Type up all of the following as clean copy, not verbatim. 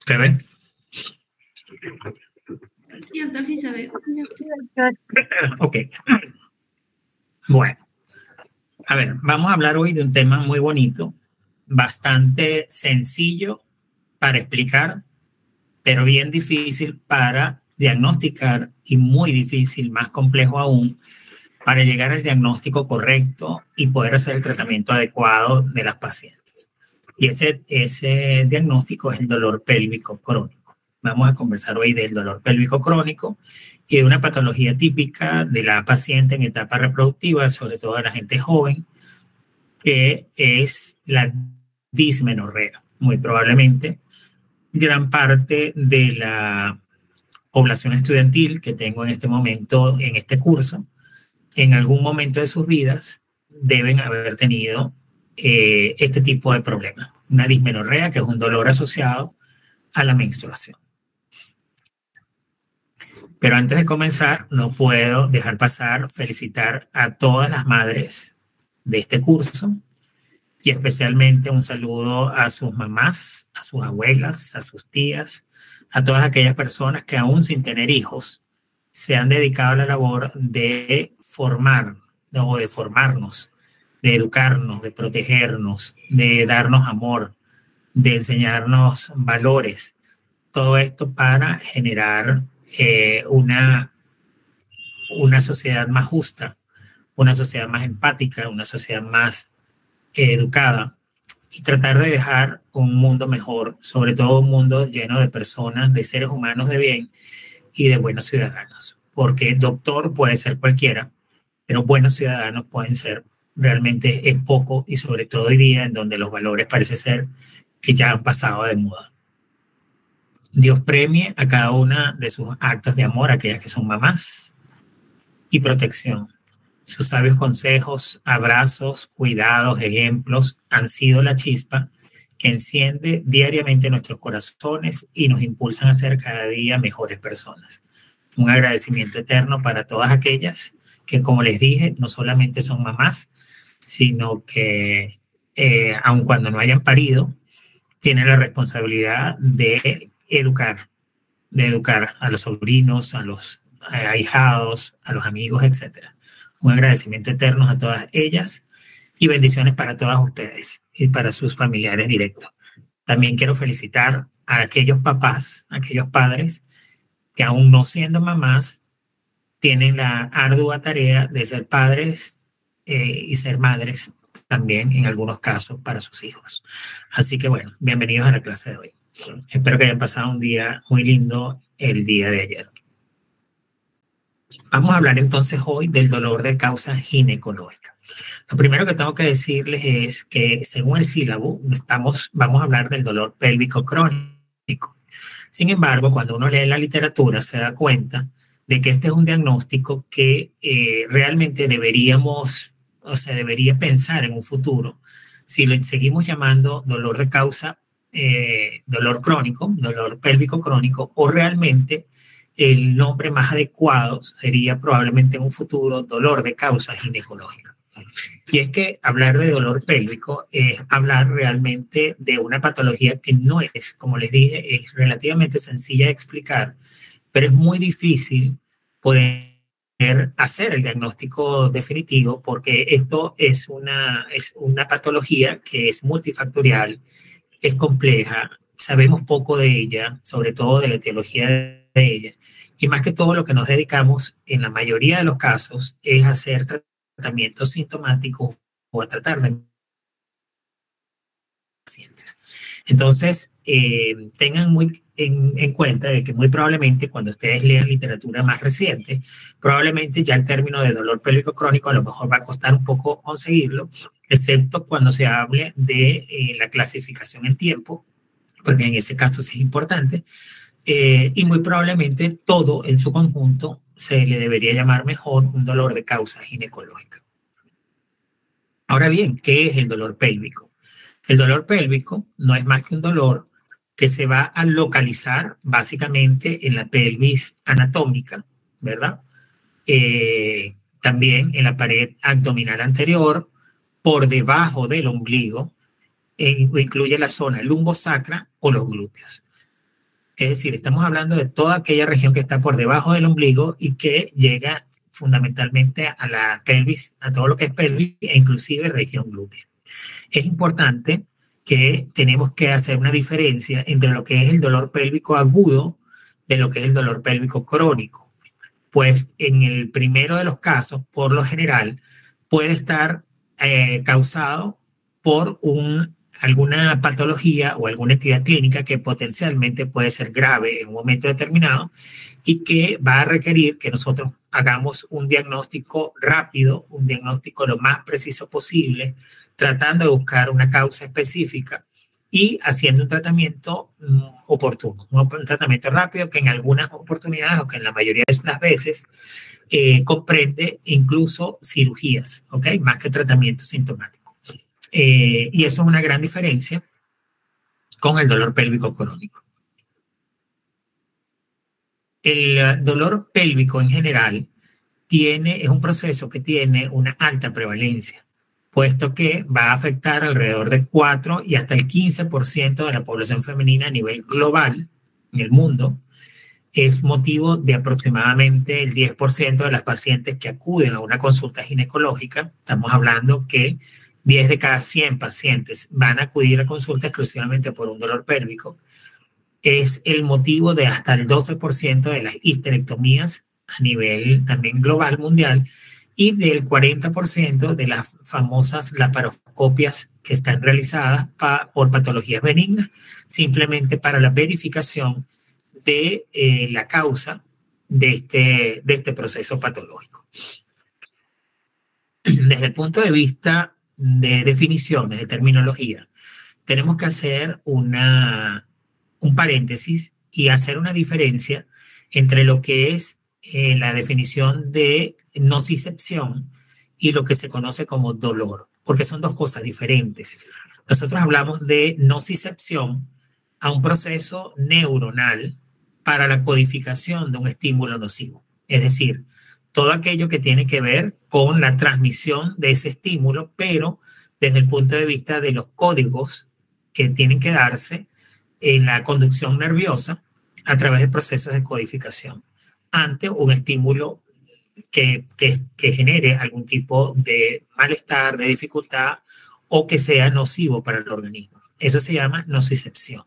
¿Se ve? Sí, doctor, sí se ve. Ok. Bueno, a ver, vamos a hablar hoy de un tema muy bonito, bastante sencillo para explicar, pero bien difícil para diagnosticar y muy difícil, más complejo aún, para llegar al diagnóstico correcto y poder hacer el tratamiento adecuado de las pacientes. Y ese diagnóstico es el dolor pélvico crónico. Vamos a conversar hoy del dolor pélvico crónico y de una patología típica de la paciente en etapa reproductiva, sobre todo de la gente joven, que es la dismenorrea. Muy probablemente gran parte de la población estudiantil que tengo en este momento en este curso, en algún momento de sus vidas deben haber tenido este tipo de problemas. Una dismenorrea, que es un dolor asociado a la menstruación. Pero antes de comenzar, no puedo dejar pasar felicitar a todas las madres de este curso y especialmente un saludo a sus mamás, a sus abuelas, a sus tías, a todas aquellas personas que aún sin tener hijos se han dedicado a la labor de formar o de formarnos, de educarnos, de protegernos, de darnos amor, de enseñarnos valores. Todo esto para generar una sociedad más justa, una sociedad más empática, una sociedad más educada y tratar de dejar un mundo mejor, sobre todo un mundo lleno de personas, de seres humanos de bien y de buenos ciudadanos. Porque doctor puede ser cualquiera, pero buenos ciudadanos pueden ser, realmente es poco y sobre todo hoy día en donde los valores parece ser que ya han pasado de moda. Dios premie a cada una de sus actos de amor, aquellas que son mamás, y protección. Sus sabios consejos, abrazos, cuidados, ejemplos han sido la chispa que enciende diariamente nuestros corazones y nos impulsan a ser cada día mejores personas. Un agradecimiento eterno para todas aquellas que, como les dije, no solamente son mamás, sino que, aun cuando no hayan parido, tienen la responsabilidad de educar a los sobrinos, a los ahijados, a los amigos, etc. Un agradecimiento eterno a todas ellas y bendiciones para todas ustedes y para sus familiares directos. También quiero felicitar a aquellos papás, a aquellos padres que aún no siendo mamás, tienen la ardua tarea de ser padres y ser madres también en algunos casos para sus hijos. Así que bueno, bienvenidos a la clase de hoy. Espero que hayan pasado un día muy lindo el día de ayer. Vamos a hablar entonces hoy del dolor de causa ginecológica. Lo primero que tengo que decirles es que según el sílabo vamos a hablar del dolor pélvico crónico. Sin embargo, cuando uno lee la literatura se da cuenta de que este es un diagnóstico que realmente debería pensar en un futuro si lo seguimos llamando dolor de causa, dolor crónico, dolor pélvico crónico, o realmente el nombre más adecuado sería probablemente en un futuro dolor de causa ginecológica. Y es que hablar de dolor pélvico es hablar realmente de una patología que no es, como les dije, es relativamente sencilla de explicar, pero es muy difícil poder hacer el diagnóstico definitivo porque esto es una patología que es multifactorial, es compleja, sabemos poco de ella, sobre todo de la etiología de ella, y más que todo lo que nos dedicamos en la mayoría de los casos es hacer tratamientos sintomáticos o a tratar de pacientes. Entonces, tengan muy en cuenta de que muy probablemente cuando ustedes lean literatura más reciente, probablemente ya el término de dolor pélvico crónico a lo mejor va a costar un poco conseguirlo, excepto cuando se hable de la clasificación en tiempo, porque en ese caso sí es importante, y muy probablemente todo en su conjunto se le debería llamar mejor un dolor de causa ginecológica. Ahora bien, ¿qué es el dolor pélvico? El dolor pélvico no es más que un dolor que se va a localizar básicamente en la pelvis anatómica, ¿verdad? También en la pared abdominal anterior, por debajo del ombligo, incluye la zona lumbosacra o los glúteos. Es decir, estamos hablando de toda aquella región que está por debajo del ombligo y que llega fundamentalmente a la pelvis, a todo lo que es pelvis e inclusive región glútea. Es importante que tenemos que hacer una diferencia entre lo que es el dolor pélvico agudo de lo que es el dolor pélvico crónico. Pues en el primero de los casos, por lo general, puede estar causado por alguna patología o alguna entidad clínica que potencialmente puede ser grave en un momento determinado y que va a requerir que nosotros hagamos un diagnóstico rápido, un diagnóstico lo más preciso posible, tratando de buscar una causa específica y haciendo un tratamiento oportuno, un tratamiento rápido que en algunas oportunidades o que en la mayoría de las veces comprende incluso cirugías, ¿ok? Más que tratamiento sintomático. Y eso es una gran diferencia con el dolor pélvico crónico. El dolor pélvico en general es un proceso que tiene una alta prevalencia, puesto que va a afectar alrededor de 4 y hasta el 15% de la población femenina a nivel global en el mundo. Es motivo de aproximadamente el 10% de las pacientes que acuden a una consulta ginecológica. Estamos hablando que 10 de cada 100 pacientes van a acudir a consulta exclusivamente por un dolor pélvico. Es el motivo de hasta el 12% de las histerectomías a nivel también global, mundial, y del 40% de las famosas laparoscopias que están realizadas por patologías benignas, simplemente para la verificación de la causa de este proceso patológico. Desde el punto de vista de definiciones, de terminología, tenemos que hacer un paréntesis y hacer una diferencia entre lo que es la definición de nocicepción y lo que se conoce como dolor, porque son dos cosas diferentes. Nosotros hablamos de nocicepción a un proceso neuronal para la codificación de un estímulo nocivo. Es decir, todo aquello que tiene que ver con la transmisión de ese estímulo, pero desde el punto de vista de los códigos que tienen que darse en la conducción nerviosa a través de procesos de codificación ante un estímulo que genere algún tipo de malestar, de dificultad o que sea nocivo para el organismo. Eso se llama nocicepción,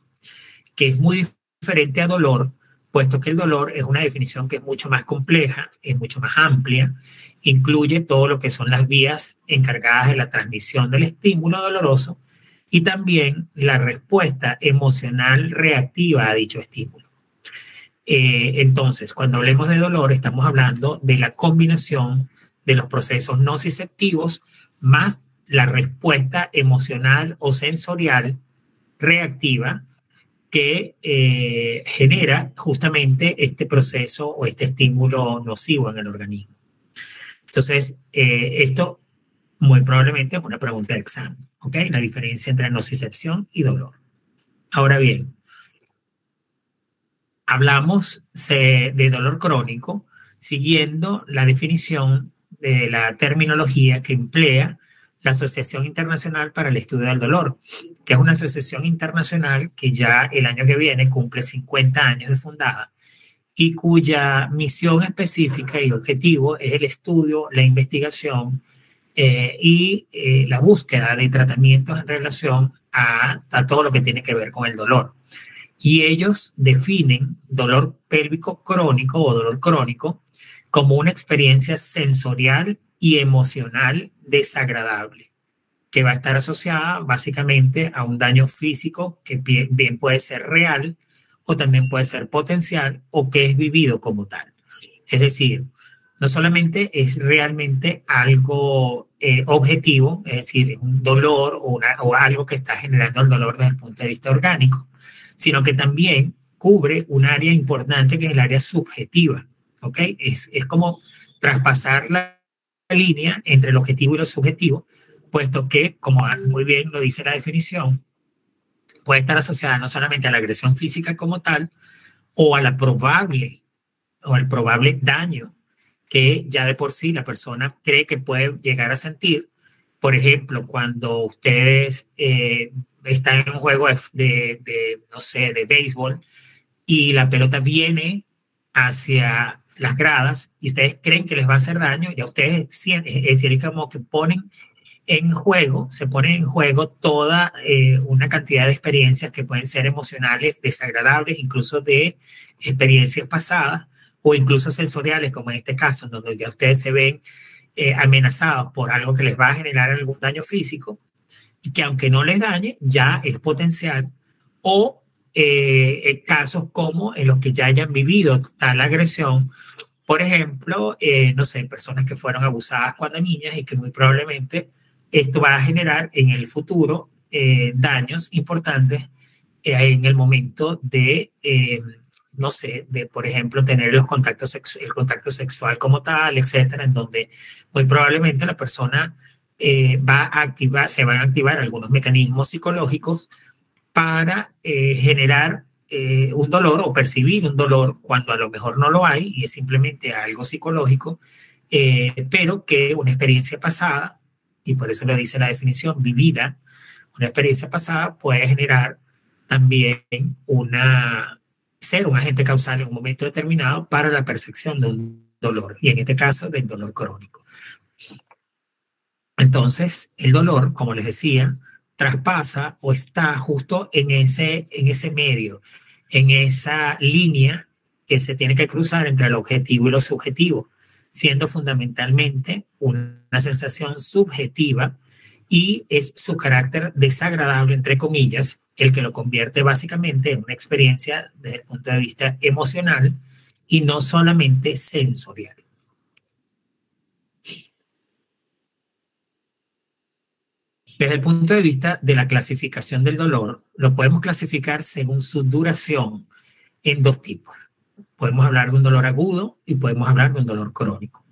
que es muy diferente a dolor, puesto que el dolor es una definición que es mucho más compleja, es mucho más amplia, incluye todo lo que son las vías encargadas de la transmisión del estímulo doloroso y también la respuesta emocional reactiva a dicho estímulo. Entonces, cuando hablemos de dolor, estamos hablando de la combinación de los procesos nociceptivos más la respuesta emocional o sensorial reactiva que genera justamente este proceso o este estímulo nocivo en el organismo. Entonces, esto muy probablemente es una pregunta de examen, ¿ok? La diferencia entre nocicepción y dolor. Ahora bien, hablamos de dolor crónico siguiendo la definición de la terminología que emplea la Asociación Internacional para el Estudio del Dolor, que es una asociación internacional que ya el año que viene cumple 50 años de fundada y cuya misión específica y objetivo es el estudio, la investigación y la búsqueda de tratamientos en relación a todo lo que tiene que ver con el dolor. Y ellos definen dolor pélvico crónico o dolor crónico como una experiencia sensorial y emocional desagradable, que va a estar asociada básicamente a un daño físico que bien puede ser real o también puede ser potencial o que es vivido como tal. Es decir, no solamente es realmente algo objetivo, es decir, un dolor o algo que está generando el dolor desde el punto de vista orgánico, sino que también cubre un área importante que es el área subjetiva, ¿ok? Es como traspasar la línea entre el objetivo y lo subjetivo, puesto que, como muy bien lo dice la definición, puede estar asociada no solamente a la agresión física como tal, o al probable daño que ya de por sí la persona cree que puede llegar a sentir. Por ejemplo, cuando ustedes están en un juego no sé, de béisbol y la pelota viene hacia las gradas y ustedes creen que les va a hacer daño, ya ustedes sienten, es decir, como que se ponen en juego toda una cantidad de experiencias que pueden ser emocionales, desagradables, incluso de experiencias pasadas o incluso sensoriales, como en este caso, en donde ya ustedes se ven amenazados por algo que les va a generar algún daño físico y que aunque no les dañe, ya es potencial, o casos como en los que ya hayan vivido tal agresión. Por ejemplo, no sé, personas que fueron abusadas cuando niñas y que muy probablemente esto va a generar en el futuro daños importantes en el momento de, no sé, de, por ejemplo, tener el contacto sexual como tal, etcétera, en donde muy probablemente la persona se van a activar algunos mecanismos psicológicos para generar un dolor o percibir un dolor cuando a lo mejor no lo hay y es simplemente algo psicológico, pero que una experiencia pasada, y por eso lo dice la definición, vivida, una experiencia pasada puede generar también ser un agente causal en un momento determinado para la percepción de un dolor, y en este caso del dolor crónico. Entonces, el dolor, como les decía, traspasa o está justo en ese medio, en esa línea que se tiene que cruzar entre el objetivo y lo subjetivo, siendo fundamentalmente una sensación subjetiva, y es su carácter desagradable, entre comillas, el que lo convierte básicamente en una experiencia desde el punto de vista emocional y no solamente sensorial. Desde el punto de vista de la clasificación del dolor, lo podemos clasificar según su duración en dos tipos. Podemos hablar de un dolor agudo y podemos hablar de un dolor crónico.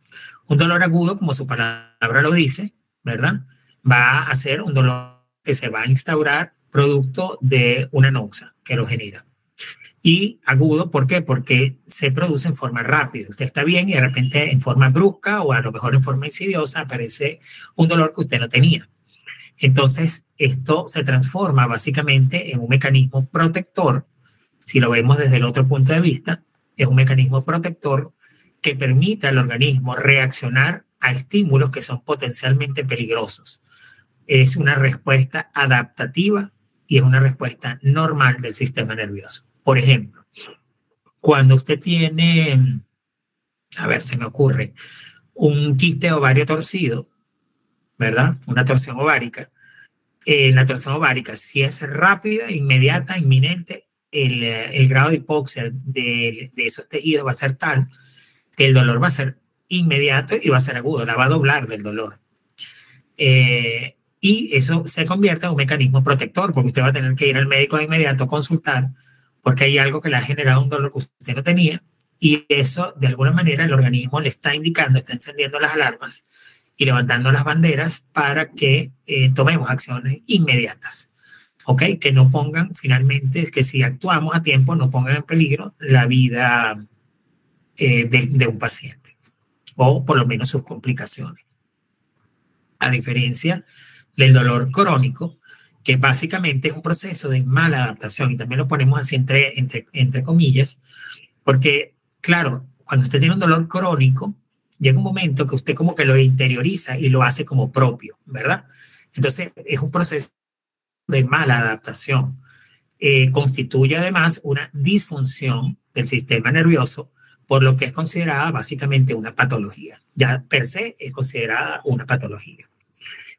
Un dolor agudo, como su palabra lo dice, ¿verdad? Va a ser un dolor que se va a instaurar producto de una noxa que lo genera. Y agudo, ¿por qué? Porque se produce en forma rápida. Usted está bien y de repente en forma brusca o a lo mejor en forma insidiosa aparece un dolor que usted no tenía. Entonces, esto se transforma básicamente en un mecanismo protector. Si lo vemos desde el otro punto de vista, es un mecanismo protector que permite al organismo reaccionar a estímulos que son potencialmente peligrosos. Es una respuesta adaptativa y es una respuesta normal del sistema nervioso. Por ejemplo, cuando usted tiene, a ver, se me ocurre, un quiste ovario torcido, ¿verdad? Una torsión ovárica. La torsión ovárica, si es rápida, inmediata, inminente, el grado de hipoxia de esos tejidos va a ser tal que el dolor va a ser inmediato y va a ser agudo, la va a doblar del dolor. Y eso se convierte en un mecanismo protector, porque usted va a tener que ir al médico de inmediato a consultar, porque hay algo que le ha generado un dolor que usted no tenía, y eso, de alguna manera, el organismo le está indicando, está encendiendo las alarmas y levantando las banderas para que tomemos acciones inmediatas, ¿ok? Que no pongan, finalmente, que si actuamos a tiempo, no pongan en peligro la vida de un paciente, o por lo menos sus complicaciones. A diferencia del dolor crónico, que básicamente es un proceso de mala adaptación, y también lo ponemos así entre comillas, porque, claro, cuando usted tiene un dolor crónico, llega un momento que usted como que lo interioriza y lo hace como propio, ¿verdad? Entonces, es un proceso de mala adaptación. Constituye además una disfunción del sistema nervioso, por lo que es considerada básicamente una patología. Ya per se es considerada una patología.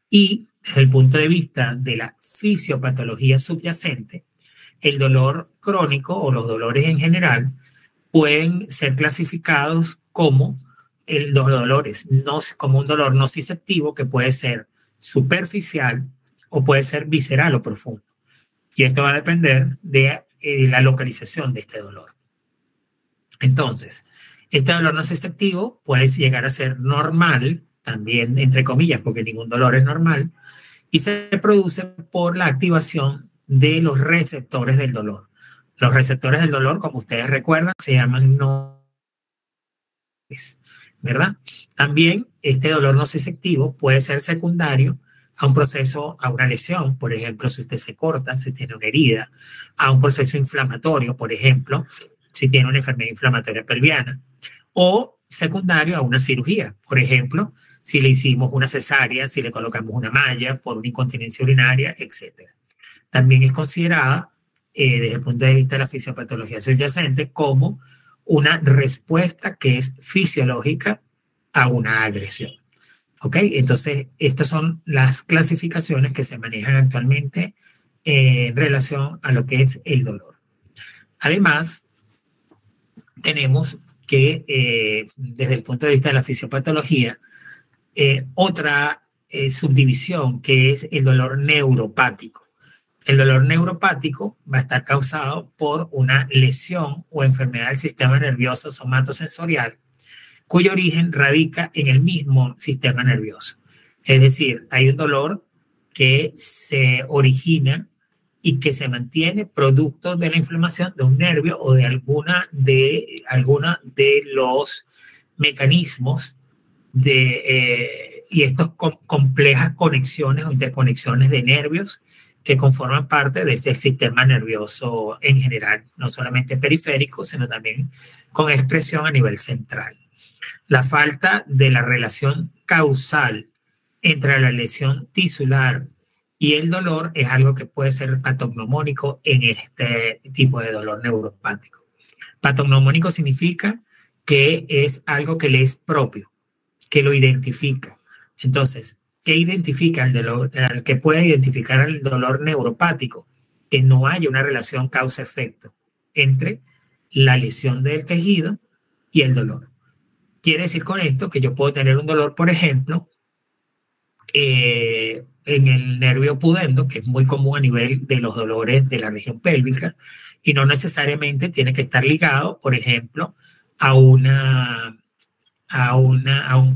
Y desde el punto de vista de la fisiopatología subyacente, el dolor crónico o los dolores en general pueden ser clasificados como los dolores, como un dolor nociceptivo, que puede ser superficial o puede ser visceral o profundo. Y esto va a depender de la localización de este dolor. Entonces, este dolor nociceptivo puede llegar a ser normal, también entre comillas, porque ningún dolor es normal, y se produce por la activación de los receptores del dolor. Los receptores del dolor, como ustedes recuerdan, se llaman ¿verdad? También este dolor nociceptivo puede ser secundario a un proceso, a una lesión, por ejemplo, si usted se corta, si tiene una herida, a un proceso inflamatorio, por ejemplo, si tiene una enfermedad inflamatoria pelviana, o secundario a una cirugía, por ejemplo, si le hicimos una cesárea, si le colocamos una malla por una incontinencia urinaria, etc. También es considerada, desde el punto de vista de la fisiopatología subyacente, como una respuesta que es fisiológica a una agresión. ¿Ok? Entonces, estas son las clasificaciones que se manejan actualmente en relación a lo que es el dolor. Además, tenemos que, desde el punto de vista de la fisiopatología, otra subdivisión que es el dolor neuropático. El dolor neuropático va a estar causado por una lesión o enfermedad del sistema nervioso somatosensorial, cuyo origen radica en el mismo sistema nervioso. Es decir, hay un dolor que se origina y que se mantiene producto de la inflamación de un nervio o de alguna de los mecanismos y estas complejas conexiones o interconexiones de nervios que conforman parte de ese sistema nervioso en general, no solamente periférico, sino también con expresión a nivel central. La falta de la relación causal entre la lesión tisular y el dolor es algo que puede ser patognomónico en este tipo de dolor neuropático. Patognomónico significa que es algo que le es propio, que lo identifica. Entonces, ¿qué identifica el dolor? ¿Qué puede identificar el dolor neuropático? Que no haya una relación causa-efecto entre la lesión del tejido y el dolor. Quiere decir con esto que yo puedo tener un dolor, por ejemplo, en el nervio pudendo, que es muy común a nivel de los dolores de la región pélvica, y no necesariamente tiene que estar ligado, por ejemplo, a un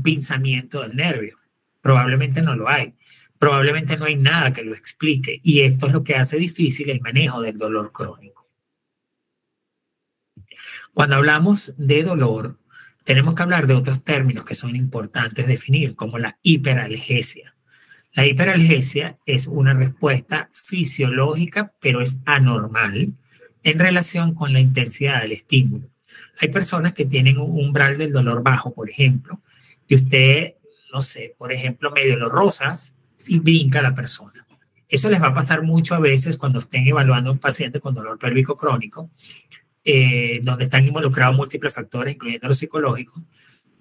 pinzamiento del nervio. Probablemente no lo hay. Probablemente no hay nada que lo explique. Y esto es lo que hace difícil el manejo del dolor crónico. Cuando hablamos de dolor, tenemos que hablar de otros términos que son importantes definir, como la hiperalgesia. La hiperalgesia es una respuesta fisiológica, pero es anormal en relación con la intensidad del estímulo. Hay personas que tienen un umbral del dolor bajo, por ejemplo, y usted, no sé, por ejemplo, medio lo rozas y brinca a la persona. Eso les va a pasar mucho a veces cuando estén evaluando a un paciente con dolor pélvico crónico, donde están involucrados múltiples factores, incluyendo los psicológicos,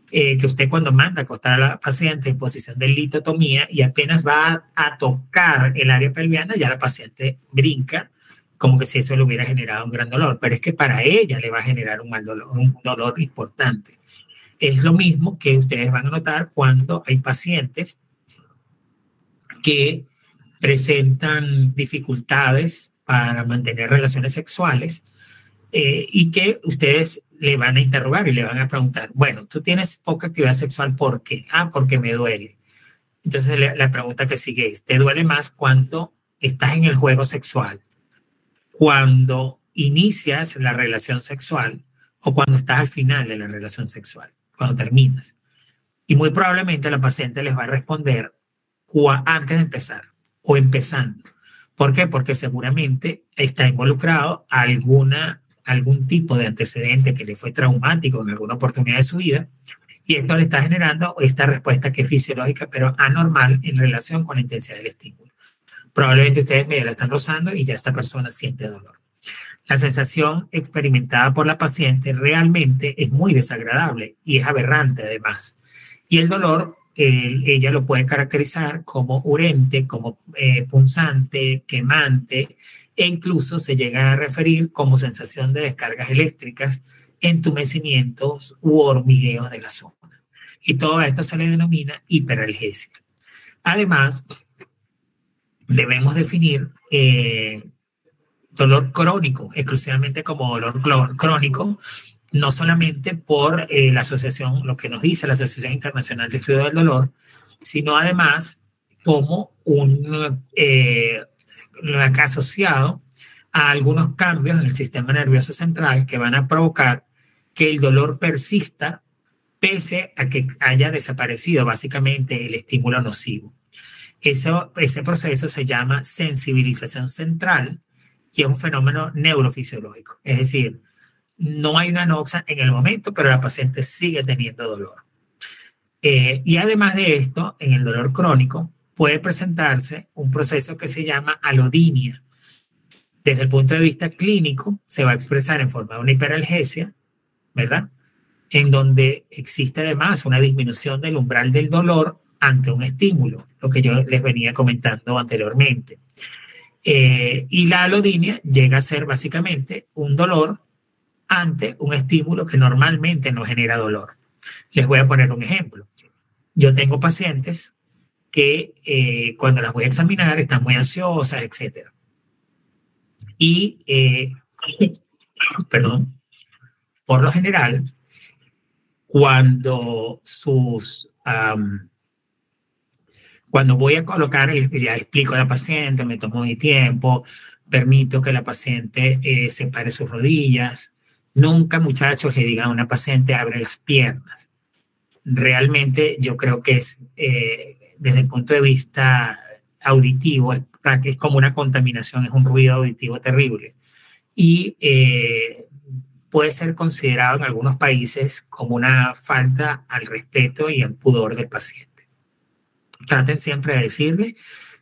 que usted cuando manda a acostar a la paciente en posición de litotomía y apenas va a tocar el área pelviana, ya la paciente brinca, como que si eso le hubiera generado un gran dolor, pero es que para ella le va a generar un dolor importante. Es lo mismo que ustedes van a notar cuando hay pacientes que presentan dificultades para mantener relaciones sexuales y que ustedes le van a interrogar y le van a preguntar, bueno, tú tienes poca actividad sexual, ¿por qué? Ah, porque me duele. Entonces la pregunta que sigue es, ¿te duele más cuando estás en el juego sexual, cuando inicias la relación sexual o cuando estás al final de la relación sexual, cuando terminas? Y muy probablemente la paciente les va a responder antes de empezar o empezando. ¿Por qué? Porque seguramente está involucrado algún tipo de antecedente que le fue traumático en alguna oportunidad de su vida y esto le está generando esta respuesta que es fisiológica pero anormal en relación con la intensidad del estímulo. Probablemente ustedes medio la están rozando y ya esta persona siente dolor. La sensación experimentada por la paciente realmente es muy desagradable y es aberrante además. Y el dolor, ella lo puede caracterizar como urente, como punzante, quemante, e incluso se llega a referir como sensación de descargas eléctricas, entumecimientos u hormigueos de la zona. Y todo esto se le denomina hiperalgesia. Además, debemos definir dolor crónico, exclusivamente como dolor crónico, no solamente por la asociación, lo que nos dice la Asociación Internacional de Estudio del Dolor, sino además como asociado a algunos cambios en el sistema nervioso central que van a provocar que el dolor persista pese a que haya desaparecido básicamente el estímulo nocivo. Ese proceso se llama sensibilización central y es un fenómeno neurofisiológico. Es decir, no hay una anoxia en el momento, pero la paciente sigue teniendo dolor. Y además de esto, en el dolor crónico puede presentarse un proceso que se llama alodinia. Desde el punto de vista clínico, se va a expresar en forma de una hiperalgesia, ¿verdad? En donde existe además una disminución del umbral del dolor ante un estímulo, lo que yo les venía comentando anteriormente. Y la alodinia llega a ser básicamente un dolor ante un estímulo que normalmente no genera dolor. Les voy a poner un ejemplo. Yo tengo pacientes que cuando las voy a examinar están muy ansiosas, etc. Y, perdón, por lo general, cuando cuando voy a colocar, ya explico a la paciente, me tomo mi tiempo, permito que la paciente separe sus rodillas. Nunca, muchachos, le digan a una paciente abre las piernas. Realmente yo creo que es, desde el punto de vista auditivo, es como una contaminación, es un ruido auditivo terrible. Y puede ser considerado en algunos países como una falta al respeto y al pudor del paciente. Traten siempre de decirle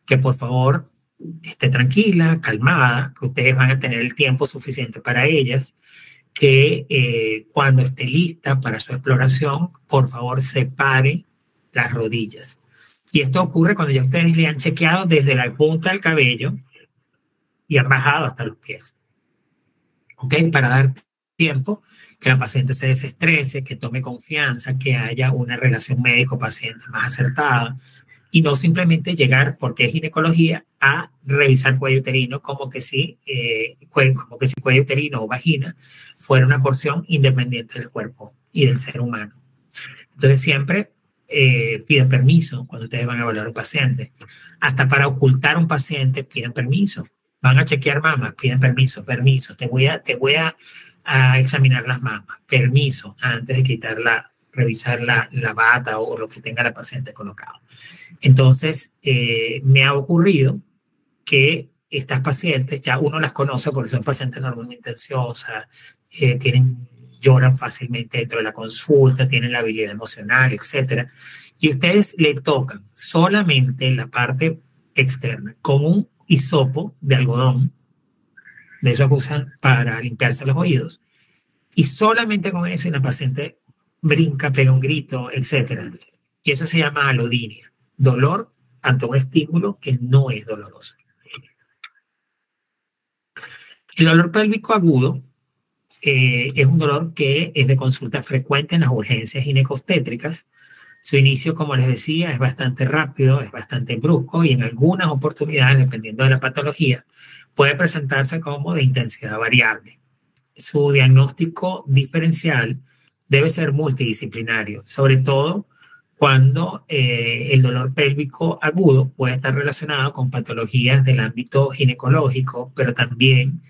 que por favor esté tranquila, calmada, que ustedes van a tener el tiempo suficiente para ellas, que cuando esté lista para su exploración, por favor separe las rodillas. Y esto ocurre cuando ya ustedes le han chequeado desde la punta del cabello y han bajado hasta los pies. ¿Ok? Para dar tiempo que la paciente se desestrese, que tome confianza, que haya una relación médico-paciente más acertada y no simplemente llegar, porque es ginecología, a revisar cuello uterino como que si cuello uterino o vagina fuera una porción independiente del cuerpo y del ser humano. Entonces siempre piden permiso cuando ustedes van a evaluar a un paciente. Hasta para ocultar a un paciente piden permiso. Van a chequear mamas, piden permiso, te voy a examinar las mamas, permiso, antes de revisar la bata o lo que tenga la paciente colocado. Entonces, me ha ocurrido que estas pacientes, ya uno las conoce porque son pacientes normalmente ansiosas, lloran fácilmente dentro de la consulta, tienen la habilidad emocional, etc. Y ustedes le tocan solamente la parte externa con un hisopo de algodón, de esos que usan para limpiarse los oídos, y solamente con eso y la paciente brinca, pega un grito, etc. Y eso se llama alodinia, dolor ante un estímulo que no es doloroso. El dolor pélvico agudo es un dolor que es de consulta frecuente en las urgencias ginecostétricas. Su inicio, como les decía, es bastante rápido, es bastante brusco y en algunas oportunidades, dependiendo de la patología, puede presentarse como de intensidad variable. Su diagnóstico diferencial debe ser multidisciplinario, sobre todo cuando el dolor pélvico agudo puede estar relacionado con patologías del ámbito ginecológico, pero también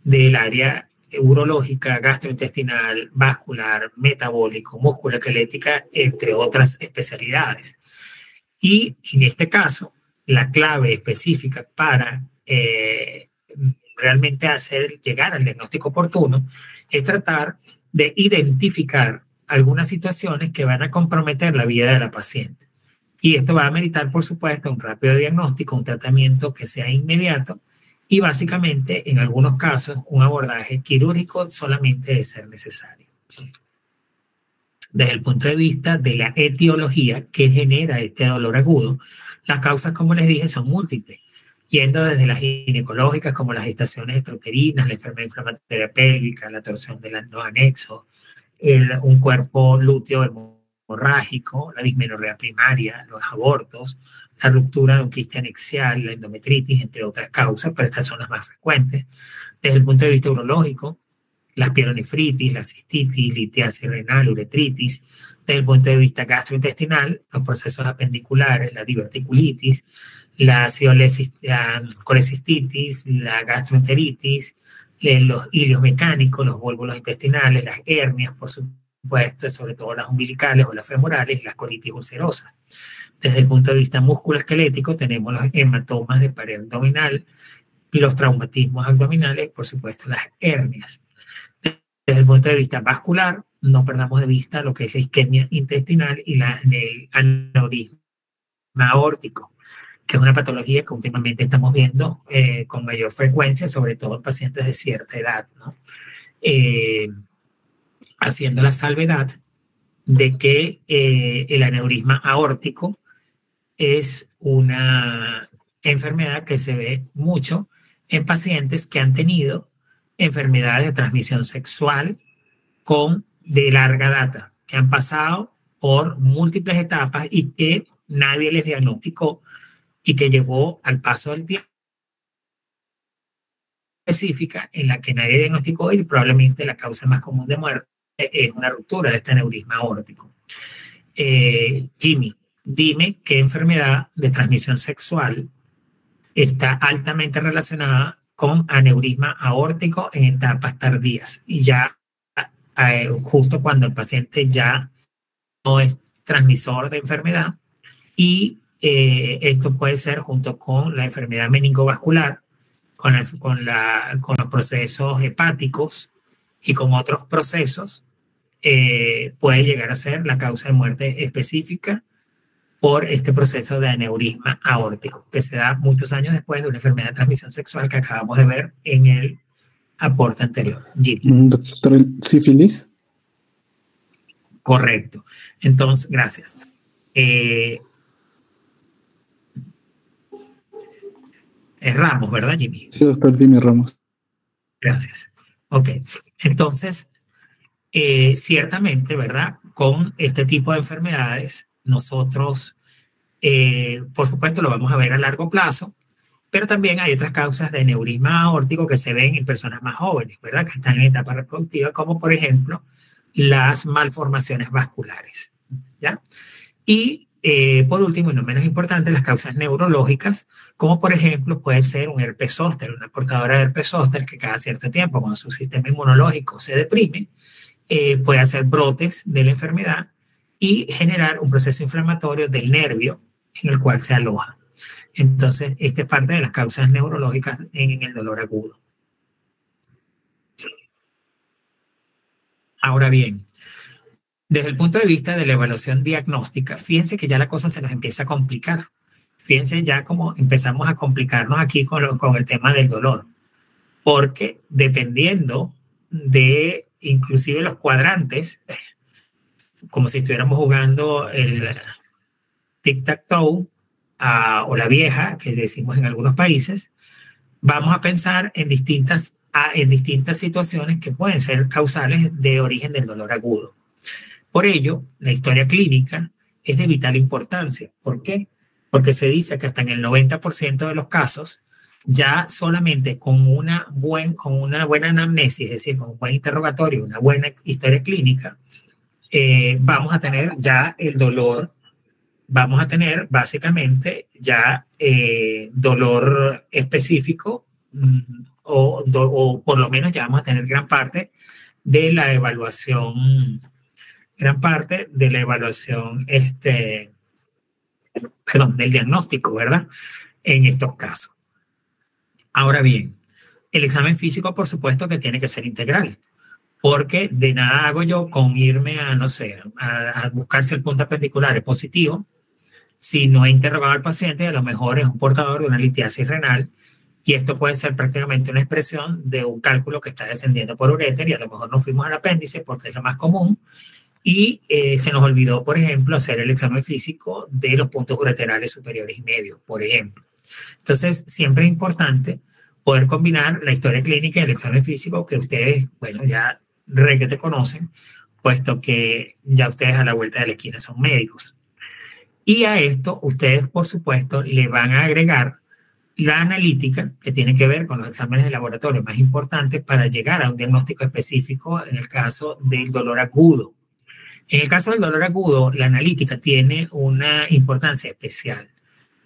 del área urológica, gastrointestinal, vascular, metabólico, musculoesquelética, entre otras especialidades. Y en este caso, la clave específica para realmente hacer llegar al diagnóstico oportuno es tratar de identificar algunas situaciones que van a comprometer la vida de la paciente. Y esto va a ameritar, por supuesto, un rápido diagnóstico, un tratamiento que sea inmediato y básicamente, en algunos casos, un abordaje quirúrgico solamente de ser necesario. Desde el punto de vista de la etiología que genera este dolor agudo, las causas, como les dije, son múltiples, yendo desde las ginecológicas como las gestaciones extrauterinas, la enfermedad inflamatoria pélvica, la torsión del no anexo, un cuerpo lúteo hemorrágico, la dismenorrea primaria, los abortos, la ruptura de un quiste anexial, la endometritis, entre otras causas, pero estas son las más frecuentes. Desde el punto de vista urológico, la pielonefritis, la cistitis, litiasis renal, uretritis. Desde el punto de vista gastrointestinal, los procesos apendiculares, la diverticulitis, la colecistitis, la gastroenteritis, los hilios mecánicos, los vólvulos intestinales, las hernias, por supuesto, sobre todo las umbilicales o las femorales, las colitis ulcerosas. Desde el punto de vista musculoesquelético tenemos los hematomas de pared abdominal, los traumatismos abdominales, por supuesto las hernias. Desde el punto de vista vascular, no perdamos de vista lo que es la isquemia intestinal y el aneurisma aórtico, que es una patología que últimamente estamos viendo con mayor frecuencia, sobre todo en pacientes de cierta edad, ¿no? Haciendo la salvedad de que el aneurisma aórtico es una enfermedad que se ve mucho en pacientes que han tenido enfermedades de transmisión sexual de larga data, que han pasado por múltiples etapas y que nadie les diagnosticó y que llegó al paso del tiempo específica en la que nadie diagnosticó y probablemente la causa más común de muerte es una ruptura de este aneurisma aórtico. Jimmy, dime qué enfermedad de transmisión sexual está altamente relacionada con aneurisma aórtico en etapas tardías y ya justo cuando el paciente ya no es transmisor de enfermedad y esto puede ser junto con la enfermedad meningovascular, con los procesos hepáticos y con otros procesos, puede llegar a ser la causa de muerte específica por este proceso de aneurisma aórtico, que se da muchos años después de una enfermedad de transmisión sexual que acabamos de ver en el aporte anterior. Doctor, ¿el sífilis? Correcto. Entonces, gracias. Es Ramos, ¿verdad, Jimmy? Sí, doctor, dime Ramos. Gracias. Ok. Entonces, ciertamente, ¿verdad? Con este tipo de enfermedades, nosotros, por supuesto, lo vamos a ver a largo plazo, pero también hay otras causas de aneurisma aórtico que se ven en personas más jóvenes, ¿verdad? Que están en etapa reproductiva, como por ejemplo las malformaciones vasculares, ¿ya? Y por último, y no menos importante, las causas neurológicas, como por ejemplo puede ser un herpes zóster, una portadora de herpes zóster que cada cierto tiempo, cuando su sistema inmunológico se deprime, puede hacer brotes de la enfermedad y generar un proceso inflamatorio del nervio en el cual se aloja. Entonces, esta es parte de las causas neurológicas en el dolor agudo. Ahora bien, desde el punto de vista de la evaluación diagnóstica, fíjense que ya la cosa se nos empieza a complicar. Fíjense ya cómo empezamos a complicarnos aquí con el tema del dolor. Porque dependiendo de inclusive los cuadrantes, como si estuviéramos jugando el tic-tac-toe o la vieja, que decimos en algunos países, vamos a pensar en distintas situaciones que pueden ser causales de origen del dolor agudo. Por ello, la historia clínica es de vital importancia. ¿Por qué? Porque se dice que hasta en el 90% de los casos, ya solamente con una buena anamnesis, es decir, con un buen interrogatorio, una buena historia clínica, vamos a tener ya el dolor, vamos a tener básicamente ya dolor específico o por lo menos ya vamos a tener gran parte de la evaluación, del diagnóstico, ¿verdad? En estos casos. Ahora bien, el examen físico, por supuesto, que tiene que ser integral, porque de nada hago yo con irme a, no sé, a buscar si el punto apendicular es positivo, si no he interrogado al paciente, a lo mejor es un portador de una litiasis renal, y esto puede ser prácticamente una expresión de un cálculo que está descendiendo por uréter, y a lo mejor no fuimos al apéndice porque es lo más común, y se nos olvidó, por ejemplo, hacer el examen físico de los puntos ureterales superiores y medios, por ejemplo. Entonces, siempre es importante poder combinar la historia clínica y el examen físico que ustedes, bueno, ya te conocen, puesto que ya ustedes a la vuelta de la esquina son médicos. Y a esto, ustedes, por supuesto, le van a agregar la analítica, que tiene que ver con los exámenes de laboratorio más importantes para llegar a un diagnóstico específico en el caso del dolor agudo. En el caso del dolor agudo, la analítica tiene una importancia especial.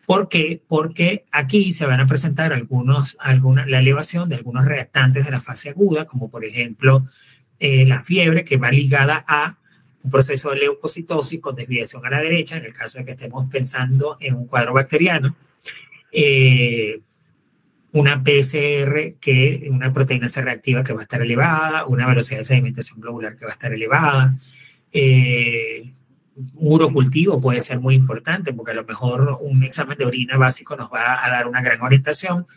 ¿Por qué? Porque aquí se van a presentar la elevación de algunos reactantes de la fase aguda, como por ejemplo la fiebre, que va ligada a un proceso de leucocitosis con desviación a la derecha, en el caso de que estemos pensando en un cuadro bacteriano, una PCR, una proteína C reactiva que va a estar elevada, una velocidad de sedimentación globular que va a estar elevada. Un urocultivo puede ser muy importante porque a lo mejor un examen de orina básico nos va a dar una gran orientación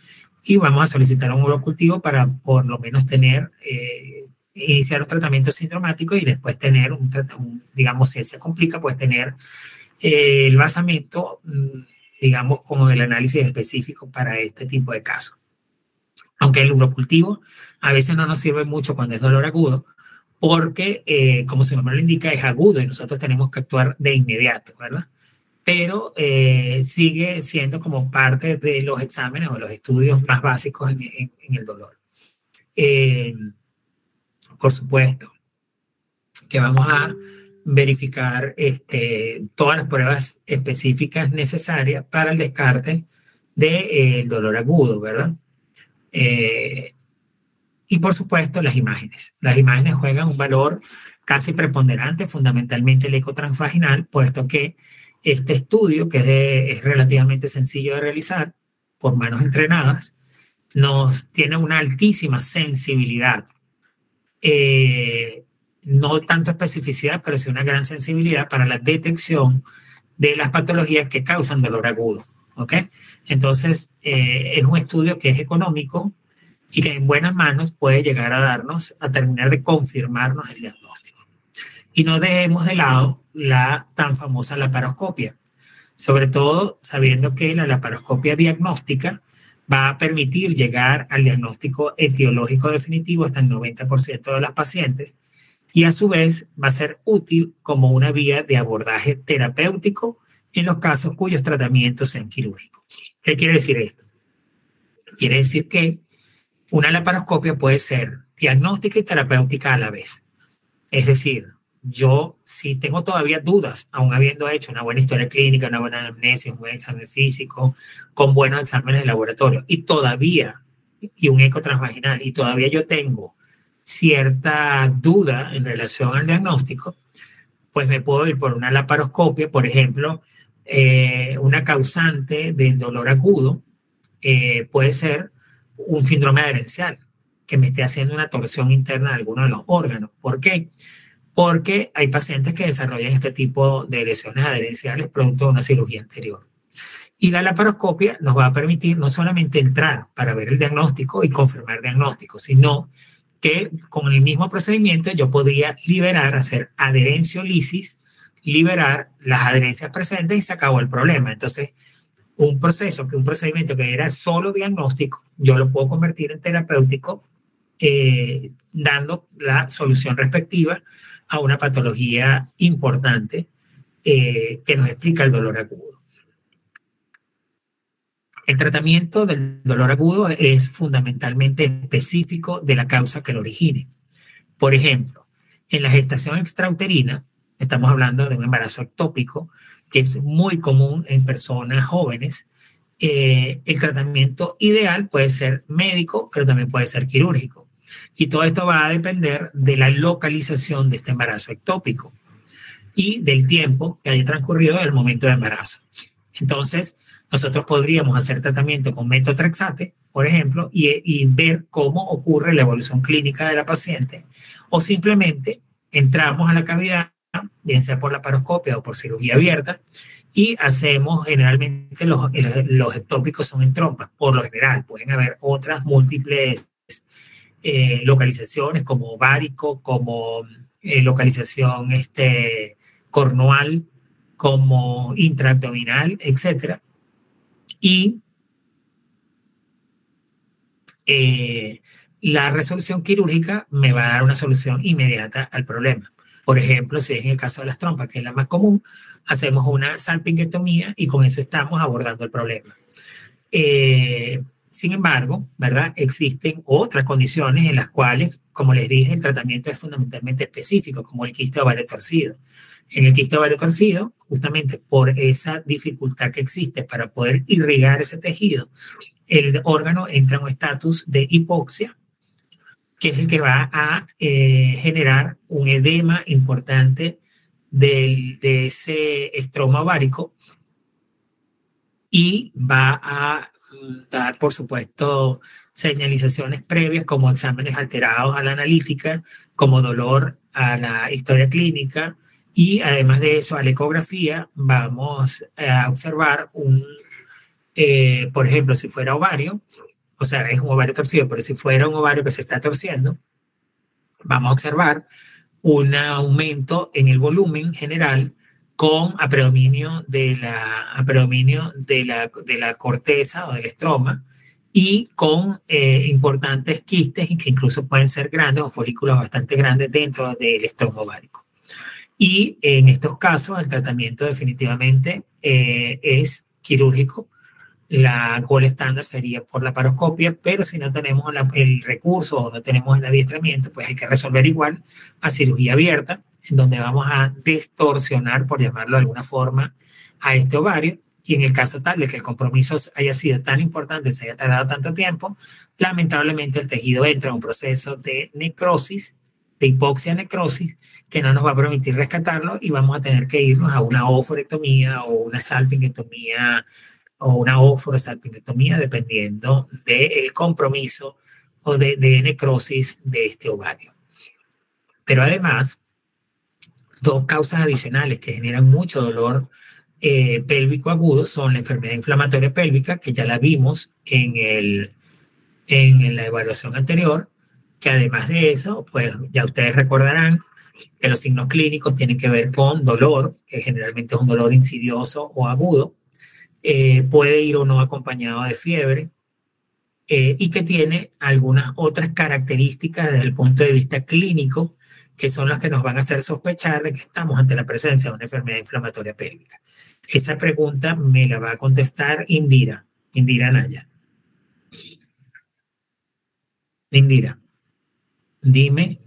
y vamos a solicitar un urocultivo para por lo menos iniciar un tratamiento sintomático y después tener digamos, si se complica, pues tener el basamento, digamos, como el análisis específico para este tipo de casos. Aunque el urocultivo a veces no nos sirve mucho cuando es dolor agudo, porque, como su nombre lo indica, es agudo y nosotros tenemos que actuar de inmediato, ¿verdad? Pero sigue siendo como parte de los exámenes o los estudios más básicos en el dolor. Por supuesto que vamos a verificar todas las pruebas específicas necesarias para el descarte del dolor agudo, ¿verdad? Y por supuesto las imágenes. Las imágenes juegan un valor casi preponderante, fundamentalmente el eco transvaginal, puesto que este estudio, que es relativamente sencillo de realizar por manos entrenadas, nos tiene una altísima sensibilidad. No tanto especificidad, pero sí una gran sensibilidad para la detección de las patologías que causan dolor agudo. ¿Ok? Entonces, es un estudio que es económico y que en buenas manos puede llegar a terminar de confirmarnos el diagnóstico. Y no dejemos de lado la tan famosa laparoscopia, sobre todo sabiendo que la laparoscopia diagnóstica va a permitir llegar al diagnóstico etiológico definitivo hasta el 90% de las pacientes y a su vez va a ser útil como una vía de abordaje terapéutico en los casos cuyos tratamientos sean quirúrgicos. ¿Qué quiere decir esto? Quiere decir que una laparoscopia puede ser diagnóstica y terapéutica a la vez. Es decir, yo si tengo todavía dudas, aún habiendo hecho una buena historia clínica, una buena anamnesis, un buen examen físico, con buenos exámenes de laboratorio, y un eco transvaginal, y todavía yo tengo cierta duda en relación al diagnóstico, pues me puedo ir por una laparoscopia, por ejemplo, una causante del dolor agudo puede ser un síndrome adherencial, que me esté haciendo una torsión interna de alguno de los órganos. ¿Por qué? Porque hay pacientes que desarrollan este tipo de lesiones adherenciales producto de una cirugía anterior. Y la laparoscopia nos va a permitir no solamente entrar para ver el diagnóstico y confirmar el diagnóstico, sino que con el mismo procedimiento yo podría hacer adherenciolisis, liberar las adherencias presentes y se acabó el problema. Entonces, un procedimiento que era solo diagnóstico, yo lo puedo convertir en terapéutico, dando la solución respectiva a una patología importante que nos explica el dolor agudo. El tratamiento del dolor agudo es fundamentalmente específico de la causa que lo origine. Por ejemplo, en la gestación extrauterina, estamos hablando de un embarazo ectópico, que es muy común en personas jóvenes. El tratamiento ideal puede ser médico, pero también puede ser quirúrgico. Y todo esto va a depender de la localización de este embarazo ectópico y del tiempo que haya transcurrido del momento de embarazo. Entonces, nosotros podríamos hacer tratamiento con metotrexate, por ejemplo, y ver cómo ocurre la evolución clínica de la paciente, o simplemente entramos a la cavidad, bien sea por laparoscopia o por cirugía abierta, y hacemos, generalmente los ectópicos son en trompas, por lo general. Pueden haber otras múltiples localizaciones como ovárico, como localización cornual, como intraabdominal, etc. Y la resolución quirúrgica me va a dar una solución inmediata al problema. Por ejemplo, si es en el caso de las trompas, que es la más común, hacemos una salpingectomía y con eso estamos abordando el problema. Sin embargo, ¿verdad? Existen otras condiciones en las cuales, como les dije, el tratamiento es fundamentalmente específico, como el quiste ovario torcido. En el quiste ovario torcido, justamente por esa dificultad que existe para poder irrigar ese tejido, el órgano entra en un estatus de hipoxia, que es el que va a generar un edema importante de ese estroma ovárico y va a dar, por supuesto, señalizaciones previas como exámenes alterados a la analítica, como dolor a la historia clínica, y además de eso, a la ecografía vamos a observar por ejemplo, si fuera ovario, o sea, es un ovario torcido, pero si fuera un ovario que se está torciendo, vamos a observar un aumento en el volumen general con predominio de la corteza o del estroma y con importantes quistes que incluso pueden ser grandes o folículos bastante grandes dentro del estroma ovárico. Y en estos casos el tratamiento definitivamente es quirúrgico. La gold estándar sería por la paroscopia, pero si no tenemos el recurso o no tenemos el adiestramiento, pues hay que resolver igual a cirugía abierta, en donde vamos a distorsionar, por llamarlo de alguna forma, a este ovario. Y en el caso tal de que el compromiso haya sido tan importante, se haya tardado tanto tiempo, lamentablemente el tejido entra en un proceso de necrosis, de hipoxia-necrosis, que no nos va a permitir rescatarlo y vamos a tener que irnos a una oophorectomía o una salpingectomía o una oophosalpingectomía, dependiendo del compromiso o de necrosis de este ovario. Pero además, dos causas adicionales que generan mucho dolor pélvico agudo son la enfermedad inflamatoria pélvica, que ya la vimos en la evaluación anterior, que además de eso, pues ya ustedes recordarán que los signos clínicos tienen que ver con dolor, que generalmente es un dolor insidioso o agudo, puede ir o no acompañado de fiebre, y que tiene algunas otras características desde el punto de vista clínico que son las que nos van a hacer sospechar de que estamos ante la presencia de una enfermedad inflamatoria pélvica. Esa pregunta me la va a contestar Indira Naya. Indira, dime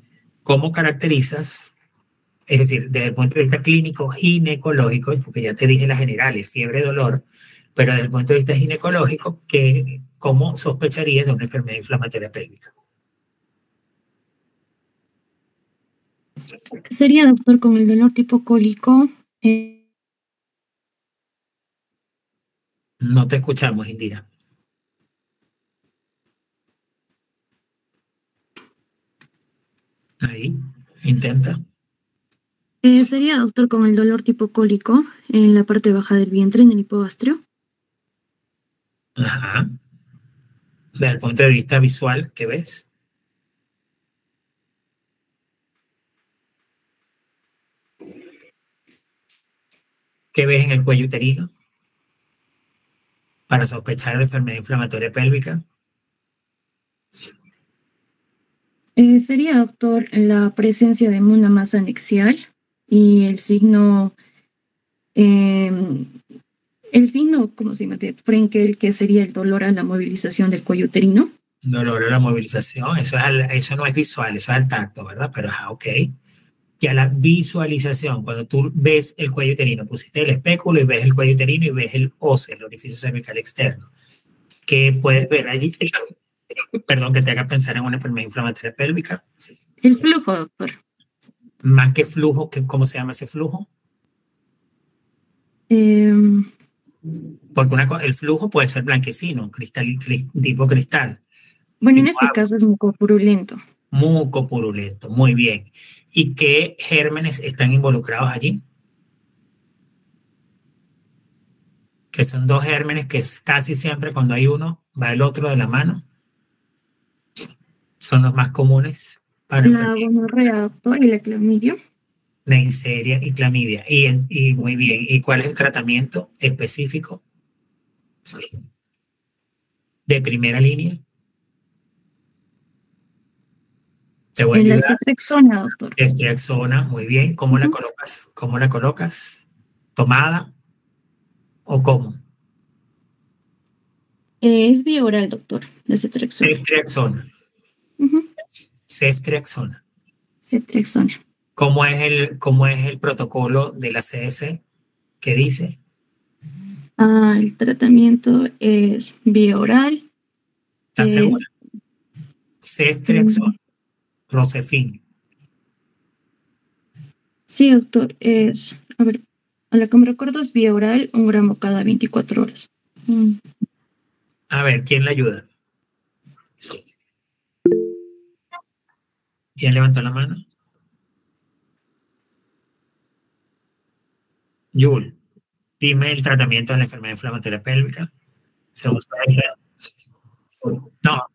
cómo caracterizas, es decir, desde el punto de vista clínico ginecológico, porque ya te dije las generales, fiebre, dolor, pero desde el punto de vista ginecológico, ¿cómo sospecharías de una enfermedad inflamatoria pélvica? Sería, doctor, con el dolor tipo cólico. No te escuchamos, Indira. Ahí, intenta. Sería, doctor, con el dolor tipo cólico en la parte baja del vientre, en el hipogastrio. Ajá. Desde el punto de vista visual, ¿qué ves? ¿Qué ves en el cuello uterino para sospechar de enfermedad inflamatoria pélvica? Sería, doctor, la presencia de una masa anexial y el signo, ¿cómo se llama? De Frenkel, que sería el dolor a la movilización del cuello uterino. Dolor a la movilización, eso no es visual, eso es al tacto, ¿verdad? Pero, ok. Y a la visualización, cuando tú ves el cuello uterino, pusiste el espéculo y ves el cuello uterino y ves el óseo, el orificio cervical externo. ¿Qué puedes ver allí? Perdón, que te haga pensar en una enfermedad inflamatoria pélvica. El flujo, doctor. Más que flujo, ¿cómo se llama ese flujo? Porque el flujo puede ser blanquecino, tipo cristal. Bueno, en este caso es mucopurulento. Mucopurulento, muy bien. ¿Y qué gérmenes están involucrados allí? Que son dos gérmenes que casi siempre cuando hay uno va el otro de la mano. Son los más comunes para la gonorrea, doctor, y la clamidia. Neisseria y clamidia. Y muy bien. ¿Y cuál es el tratamiento específico de primera línea? Te voy a ayudar. La ceftriaxona, doctor. Ceftriaxona, muy bien. ¿Cómo la colocas? ¿Cómo la colocas? ¿Tomada o cómo? Es vía oral, doctor, la ceftriaxona. Ceftriaxona. Ceftriaxona. Ceftriaxona. ¿Cómo es el protocolo de la CS? ¿Qué dice? El tratamiento es vía oral. ¿Estás segura? Ceftriaxona. Rosefin. Sí, doctor, a ver, a la que me recuerdo es vía oral, 1 gramo cada 24 horas. A ver, ¿quién le ayuda? ¿Quién levantó la mano? Yul, dime el tratamiento de la enfermedad inflamatoria pélvica. ¿Se usa ese? No,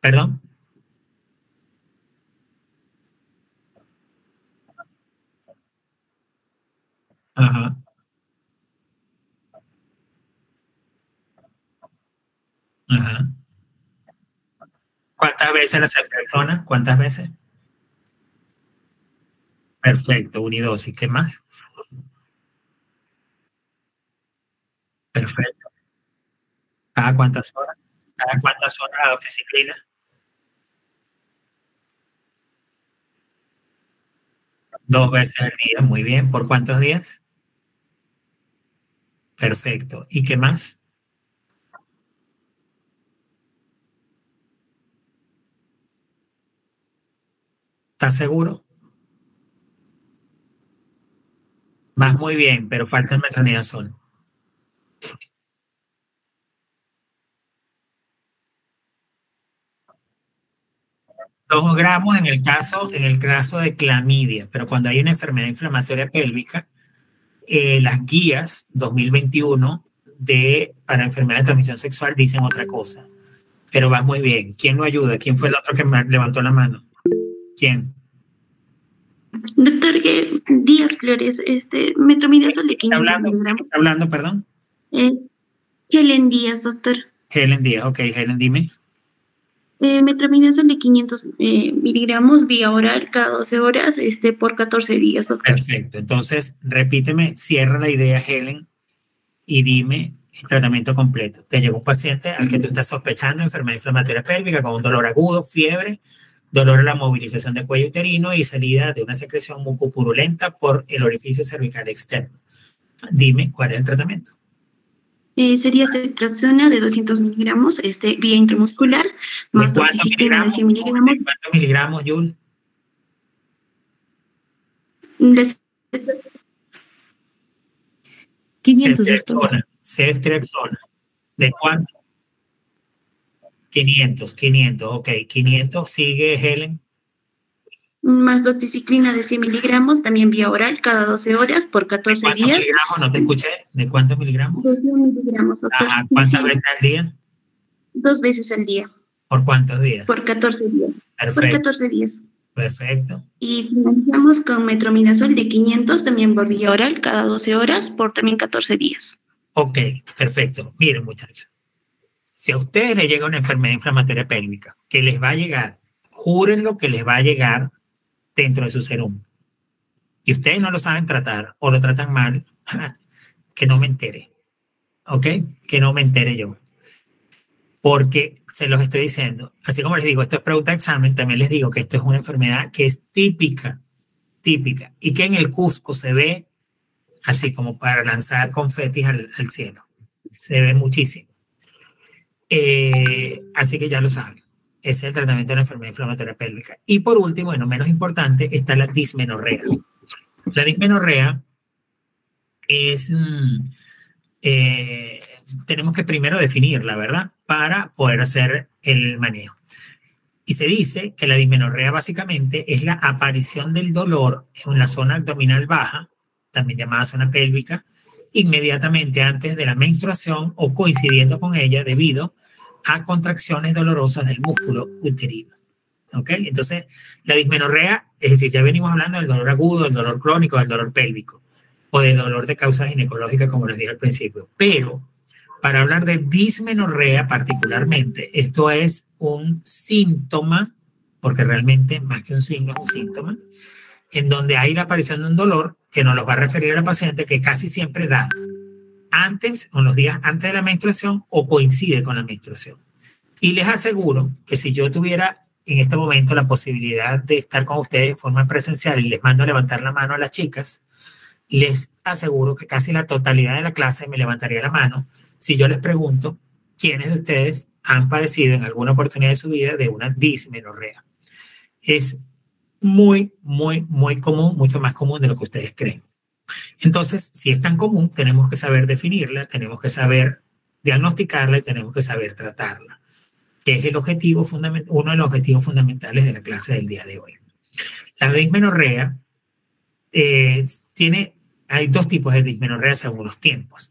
perdón. Ajá, ajá. ¿Cuántas veces la ceftriaxona? ¿Cuántas veces? Perfecto, unidosis. ¿Qué más? Perfecto. ¿Cada cuántas horas? ¿Cada cuántas horas la doxiciclina? 2 veces al día, muy bien. ¿Por cuántos días? Perfecto. ¿Y qué más? ¿Estás seguro? Vas muy bien, pero falta el metronidazol. 2 gramos en el caso de clamidia, pero cuando hay una enfermedad inflamatoria pélvica, las guías 2021 para enfermedad de transmisión sexual dicen otra cosa. Pero vas muy bien. ¿Quién lo ayuda? ¿Quién fue el otro que levantó la mano? ¿Quién? Doctor Díaz Flores, metronidazol de ¿Quién está 500 hablando? ¿Quién miligramos. está hablando, perdón? Helen Díaz, doctor. Helen Díaz, ok, Helen, dime. Metronidazol de 500 miligramos vía oral cada 12 horas, por 14 días, doctor. Perfecto. Entonces, repíteme, cierra la idea, Helen, y dime el tratamiento completo. Te llegó un paciente al que tú estás sospechando enfermedad inflamatoria pélvica con un dolor agudo, fiebre, dolor en la movilización del cuello uterino y salida de una secreción mucopurulenta por el orificio cervical externo. Dime cuál es el tratamiento. Sería ceftriaxona de 200 miligramos, vía intramuscular, más doxiciclina de 100 miligramos. ¿De cuántos miligramos, Yul? 500, doctor. Ceftriaxona. ¿De cuánto? 500, ok. 500, sigue, Helen. Más doxiciclina de 100 miligramos, también vía oral, cada 12 horas por 14 ¿De cuántos días. miligramos? No te escuché. ¿De cuántos miligramos? De 100 miligramos, doctor. Ajá. ¿Cuántas veces al día? 2 veces al día. ¿Por cuántos días? Por 14 días. Perfecto. Por 14 días. Perfecto. Y finalizamos con metronidazol de 500, también por vía oral, cada 12 horas, por también 14 días. Ok, perfecto. Miren, muchachos. Si a ustedes les llega una enfermedad inflamatoria pélvica, que les va a llegar, júrenlo que les va a llegar dentro de su serum, y ustedes no lo saben tratar o lo tratan mal, que no me entere. ¿Ok? Que no me entere yo. Porque se los estoy diciendo, así como les digo, esto es pregunta de examen, también les digo que esto es una enfermedad que es típica, y que en el Cusco se ve así como para lanzar confetis al cielo. Se ve muchísimo. Así que ya lo saben. Ese es el tratamiento de la enfermedad inflamatoria pélvica. Y por último, y no menos importante, está la dismenorrea. La dismenorrea es... tenemos que primero definirla, ¿verdad? Para poder hacer el manejo. Y se dice que la dismenorrea básicamente es la aparición del dolor en la zona abdominal baja, también llamada zona pélvica, inmediatamente antes de la menstruación o coincidiendo con ella debido a contracciones dolorosas del músculo uterino. ¿Ok? Entonces, la dismenorrea, es decir, ya venimos hablando del dolor agudo, del dolor crónico, del dolor pélvico o del dolor de causa ginecológica, como les dije al principio. Pero para hablar de dismenorrea particularmente, esto es un síntoma, porque realmente más que un signo es un síntoma, en donde hay la aparición de un dolor que nos lo va a referir a la paciente que casi siempre da antes o los días antes de la menstruación o coincide con la menstruación. Y les aseguro que si yo tuviera en este momento la posibilidad de estar con ustedes de forma presencial y les mando a levantar la mano a las chicas, les aseguro que casi la totalidad de la clase me levantaría la mano si yo les pregunto quiénes de ustedes han padecido en alguna oportunidad de su vida de una dismenorrea. Es muy, muy, muy común, mucho más común de lo que ustedes creen. Entonces, si es tan común, tenemos que saber definirla, tenemos que saber diagnosticarla y tenemos que saber tratarla, que es el objetivo uno de los objetivos fundamentales de la clase del día de hoy. La dismenorrea hay dos tipos de dismenorrea según los tiempos,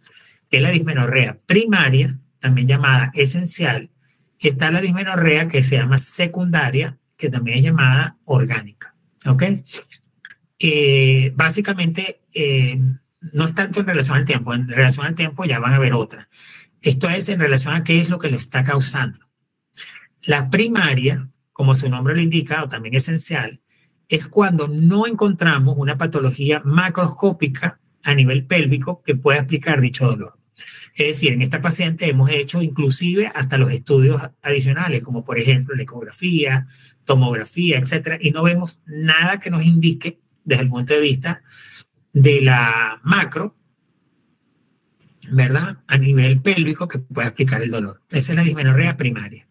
que es la dismenorrea primaria, también llamada esencial, y está la dismenorrea que se llama secundaria, que también es llamada orgánica. ¿Ok? Básicamente, no es tanto en relación al tiempo. En relación al tiempo ya van a ver otra. Esto es en relación a qué es lo que lo está causando. La primaria, como su nombre lo indica, o también esencial, es cuando no encontramos una patología macroscópica a nivel pélvico que pueda explicar dicho dolor. Es decir, en esta paciente hemos hecho inclusive hasta los estudios adicionales, como por ejemplo la ecografía, tomografía, etcétera, y no vemos nada que nos indique desde el punto de vista de la macro, ¿verdad? A nivel pélvico que pueda explicar el dolor. Esa es la dismenorrea primaria.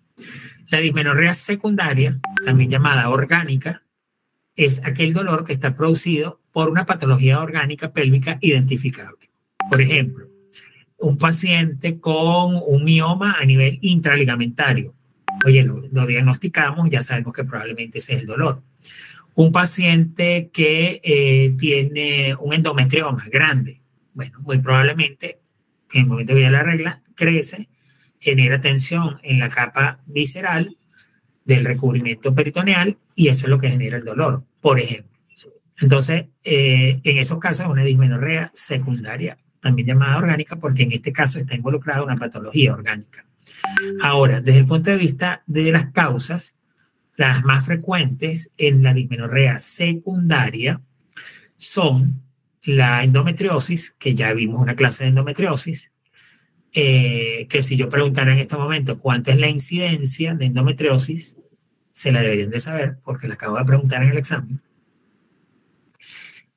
La dismenorrea secundaria, también llamada orgánica, es aquel dolor que está producido por una patología orgánica pélvica identificable. Por ejemplo, un paciente con un mioma a nivel intraligamentario. Oye, lo diagnosticamos, ya sabemos que probablemente ese es el dolor. Un paciente que tiene un endometrioma grande, bueno, muy probablemente en el momento que ya la regla crece, genera tensión en la capa visceral del recubrimiento peritoneal y eso es lo que genera el dolor, por ejemplo. Entonces, en esos casos es una dismenorrea secundaria, también llamada orgánica, porque en este caso está involucrada una patología orgánica. Ahora, desde el punto de vista de las causas, las más frecuentes en la dismenorrea secundaria son la endometriosis, que ya vimos una clase de endometriosis, que si yo preguntara en este momento cuánto es la incidencia de endometriosis, se la deberían de saber porque la acabo de preguntar en el examen.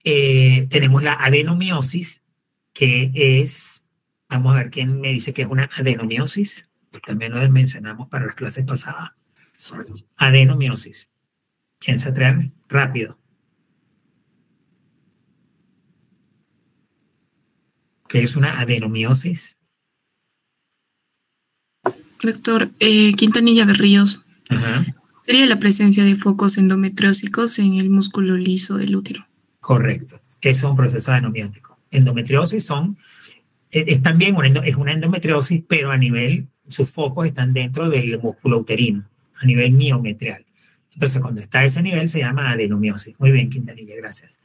Tenemos la adenomiosis, que es, vamos a ver quién me dice que es una adenomiosis, también lo mencionamos para las clases pasadas. Adenomiosis. ¿Quién se atreve? Rápido. ¿Qué es una adenomiosis? Doctor, Quintanilla Berríos. Ajá. Sería la presencia de focos endometriósicos en el músculo liso del útero. Correcto. Eso es un proceso adenomiótico. Endometriosis es también una endometriosis, pero a nivel, sus focos están dentro del músculo uterino, a nivel miometrial. Entonces, cuando está a ese nivel se llama adenomiosis. Muy bien, Quintanilla, gracias.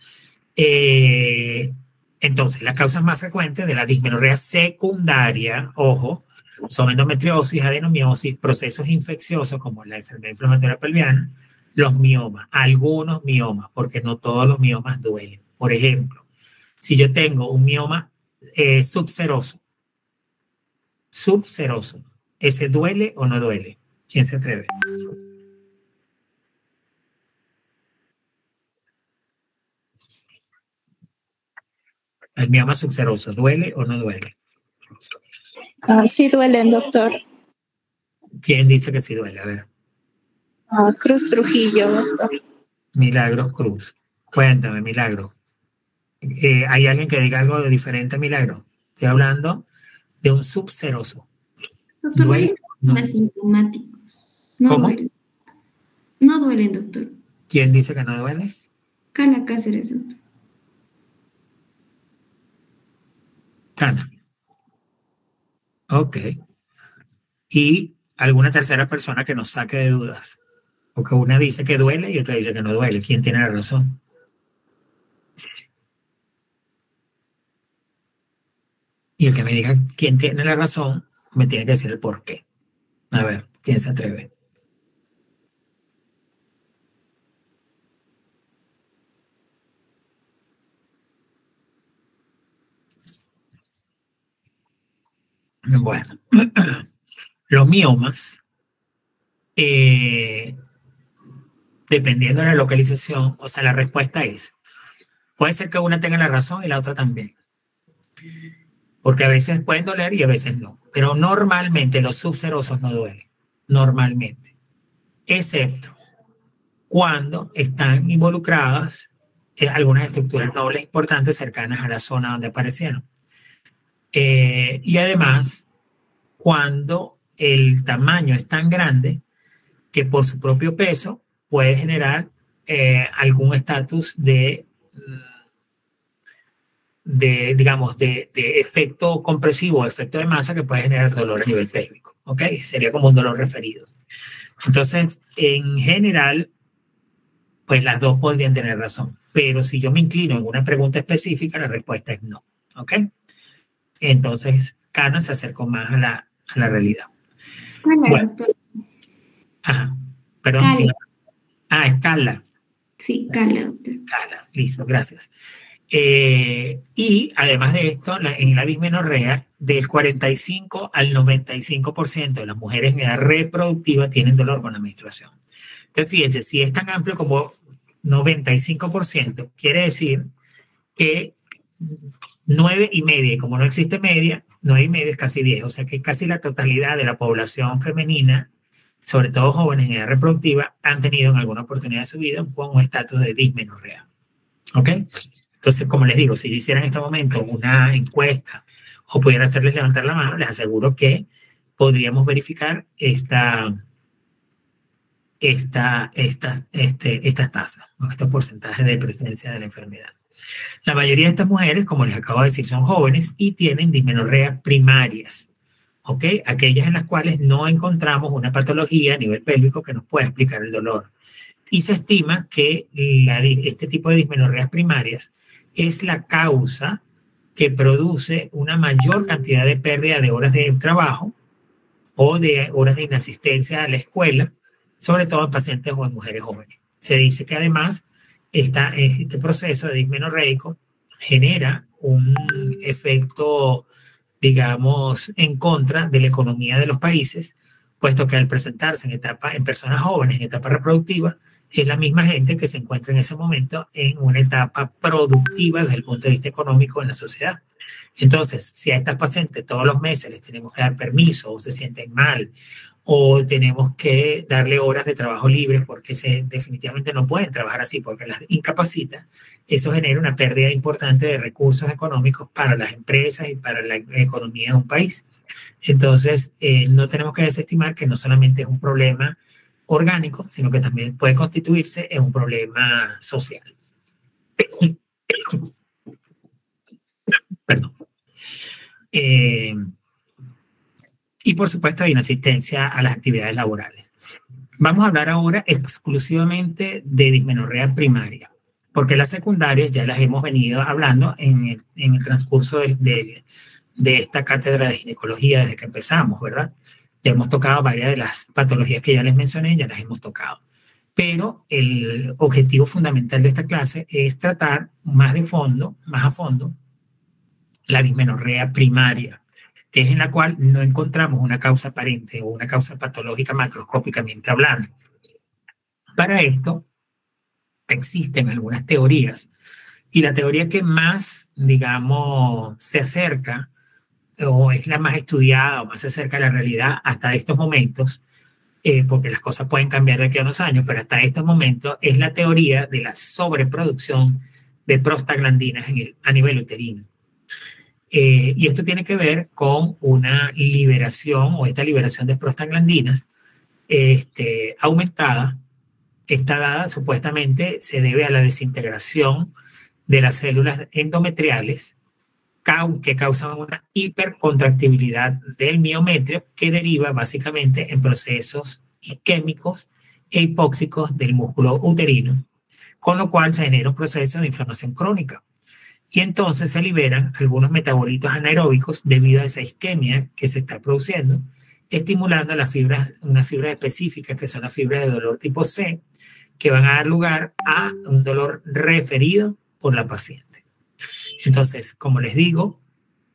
Entonces, las causas más frecuentes de la dismenorrea secundaria, ojo, son endometriosis, adenomiosis, procesos infecciosos como la enfermedad inflamatoria pelviana, los miomas, algunos miomas, porque no todos los miomas duelen. Por ejemplo, si yo tengo un mioma subseroso, ¿ese duele o no duele? ¿Quién se atreve? El mioma subseroso, ¿duele o no duele? Sí duelen, doctor. ¿Quién dice que sí duele? A ver. Cruz Trujillo, doctor. Milagros Cruz. Cuéntame, Milagros. ¿Hay alguien que diga algo diferente a Milagros? Estoy hablando de un subseroso. Doctor, ¿Duele? no. Asintomáticos. No ¿Cómo? duelen. No duelen, doctor. ¿Quién dice que no duele? Cana Cáceres, doctor. Cana. Ok. ¿Y alguna tercera persona que nos saque de dudas? Porque una dice que duele y otra dice que no duele. ¿Quién tiene la razón? Y el que me diga quién tiene la razón, me tiene que decir el por qué. A ver, ¿quién se atreve? Bueno, los miomas, dependiendo de la localización, o sea, la respuesta es, puede ser que una tenga la razón y la otra también. Porque a veces pueden doler y a veces no. Pero normalmente los subserosos no duelen. Normalmente. Excepto cuando están involucradas algunas estructuras nobles importantes cercanas a la zona donde aparecieron. Y además, cuando el tamaño es tan grande que por su propio peso puede generar algún estatus digamos, de efecto compresivo o efecto de masa que puede generar dolor a nivel pélvico. ¿Ok? Sería como un dolor referido. Entonces, en general, pues las dos podrían tener razón. Pero si yo me inclino en una pregunta específica, la respuesta es no. ¿Ok? Entonces, Cana se acercó más a la realidad. Carla, Bueno. doctor. Ajá. Perdón. Carla. Es Carla. Sí, Carla, doctor. Carla, listo, gracias. Y además de esto, en la dismenorrea, del 45 al 95% de las mujeres en edad reproductiva tienen dolor con la menstruación. Entonces, fíjense, si es tan amplio como 95%, quiere decir que 9,5, y como no existe media, 9,5 es casi 10, o sea que casi la totalidad de la población femenina, sobre todo jóvenes en edad reproductiva, han tenido en alguna oportunidad de su vida un estatus de dismenorrea. ¿Ok? Entonces, como les digo, si yo hiciera en este momento una encuesta o pudiera hacerles levantar la mano, les aseguro que podríamos verificar estas tasas, ¿no? Estos porcentajes de presencia de la enfermedad. La mayoría de estas mujeres, como les acabo de decir, son jóvenes y tienen dismenorreas primarias, ¿ok? Aquellas en las cuales no encontramos una patología a nivel pélvico que nos pueda explicar el dolor. Y se estima que este tipo de dismenorreas primarias es la causa que produce una mayor cantidad de pérdida de horas de trabajo o de horas de inasistencia a la escuela, sobre todo en pacientes o en mujeres jóvenes. Se dice que además este proceso de dismenorreico genera un efecto, digamos, en contra de la economía de los países, puesto que al presentarse en personas jóvenes, en etapa reproductiva, es la misma gente que se encuentra en ese momento en una etapa productiva desde el punto de vista económico en la sociedad. Entonces, si a estas pacientes todos los meses les tenemos que dar permiso o se sienten mal o tenemos que darle horas de trabajo libres porque definitivamente no pueden trabajar así porque las incapacita, eso genera una pérdida importante de recursos económicos para las empresas y para la economía de un país. Entonces, no tenemos que desestimar que no solamente es un problema orgánico, sino que también puede constituirse en un problema social. Perdón. Y por supuesto hay inasistencia a las actividades laborales. Vamos a hablar ahora exclusivamente de dismenorrea primaria, porque las secundarias ya las hemos venido hablando en el transcurso de esta cátedra de ginecología desde que empezamos, ¿verdad? Ya hemos tocado varias de las patologías que ya les mencioné, ya las hemos tocado. Pero el objetivo fundamental de esta clase es tratar más a fondo, la dismenorrea primaria, que es en la cual no encontramos una causa aparente o una causa patológica macroscópicamente hablando. Para esto existen algunas teorías, y la teoría que más, digamos, se acerca o es la más estudiada o más se acerca a la realidad hasta estos momentos, porque las cosas pueden cambiar de aquí a unos años, pero hasta estos momentos es la teoría de la sobreproducción de prostaglandinas a nivel uterino. Y esto tiene que ver con una liberación o esta liberación de prostaglandinas aumentada. Esta dada supuestamente se debe a la desintegración de las células endometriales que causan una hipercontractibilidad del miometrio que deriva básicamente en procesos isquémicos e hipóxicos del músculo uterino, con lo cual se genera un proceso de inflamación crónica. Y entonces se liberan algunos metabolitos anaeróbicos debido a esa isquemia que se está produciendo, estimulando unas fibras específicas que son las fibras de dolor tipo C, que van a dar lugar a un dolor referido por la paciente. Entonces, como les digo,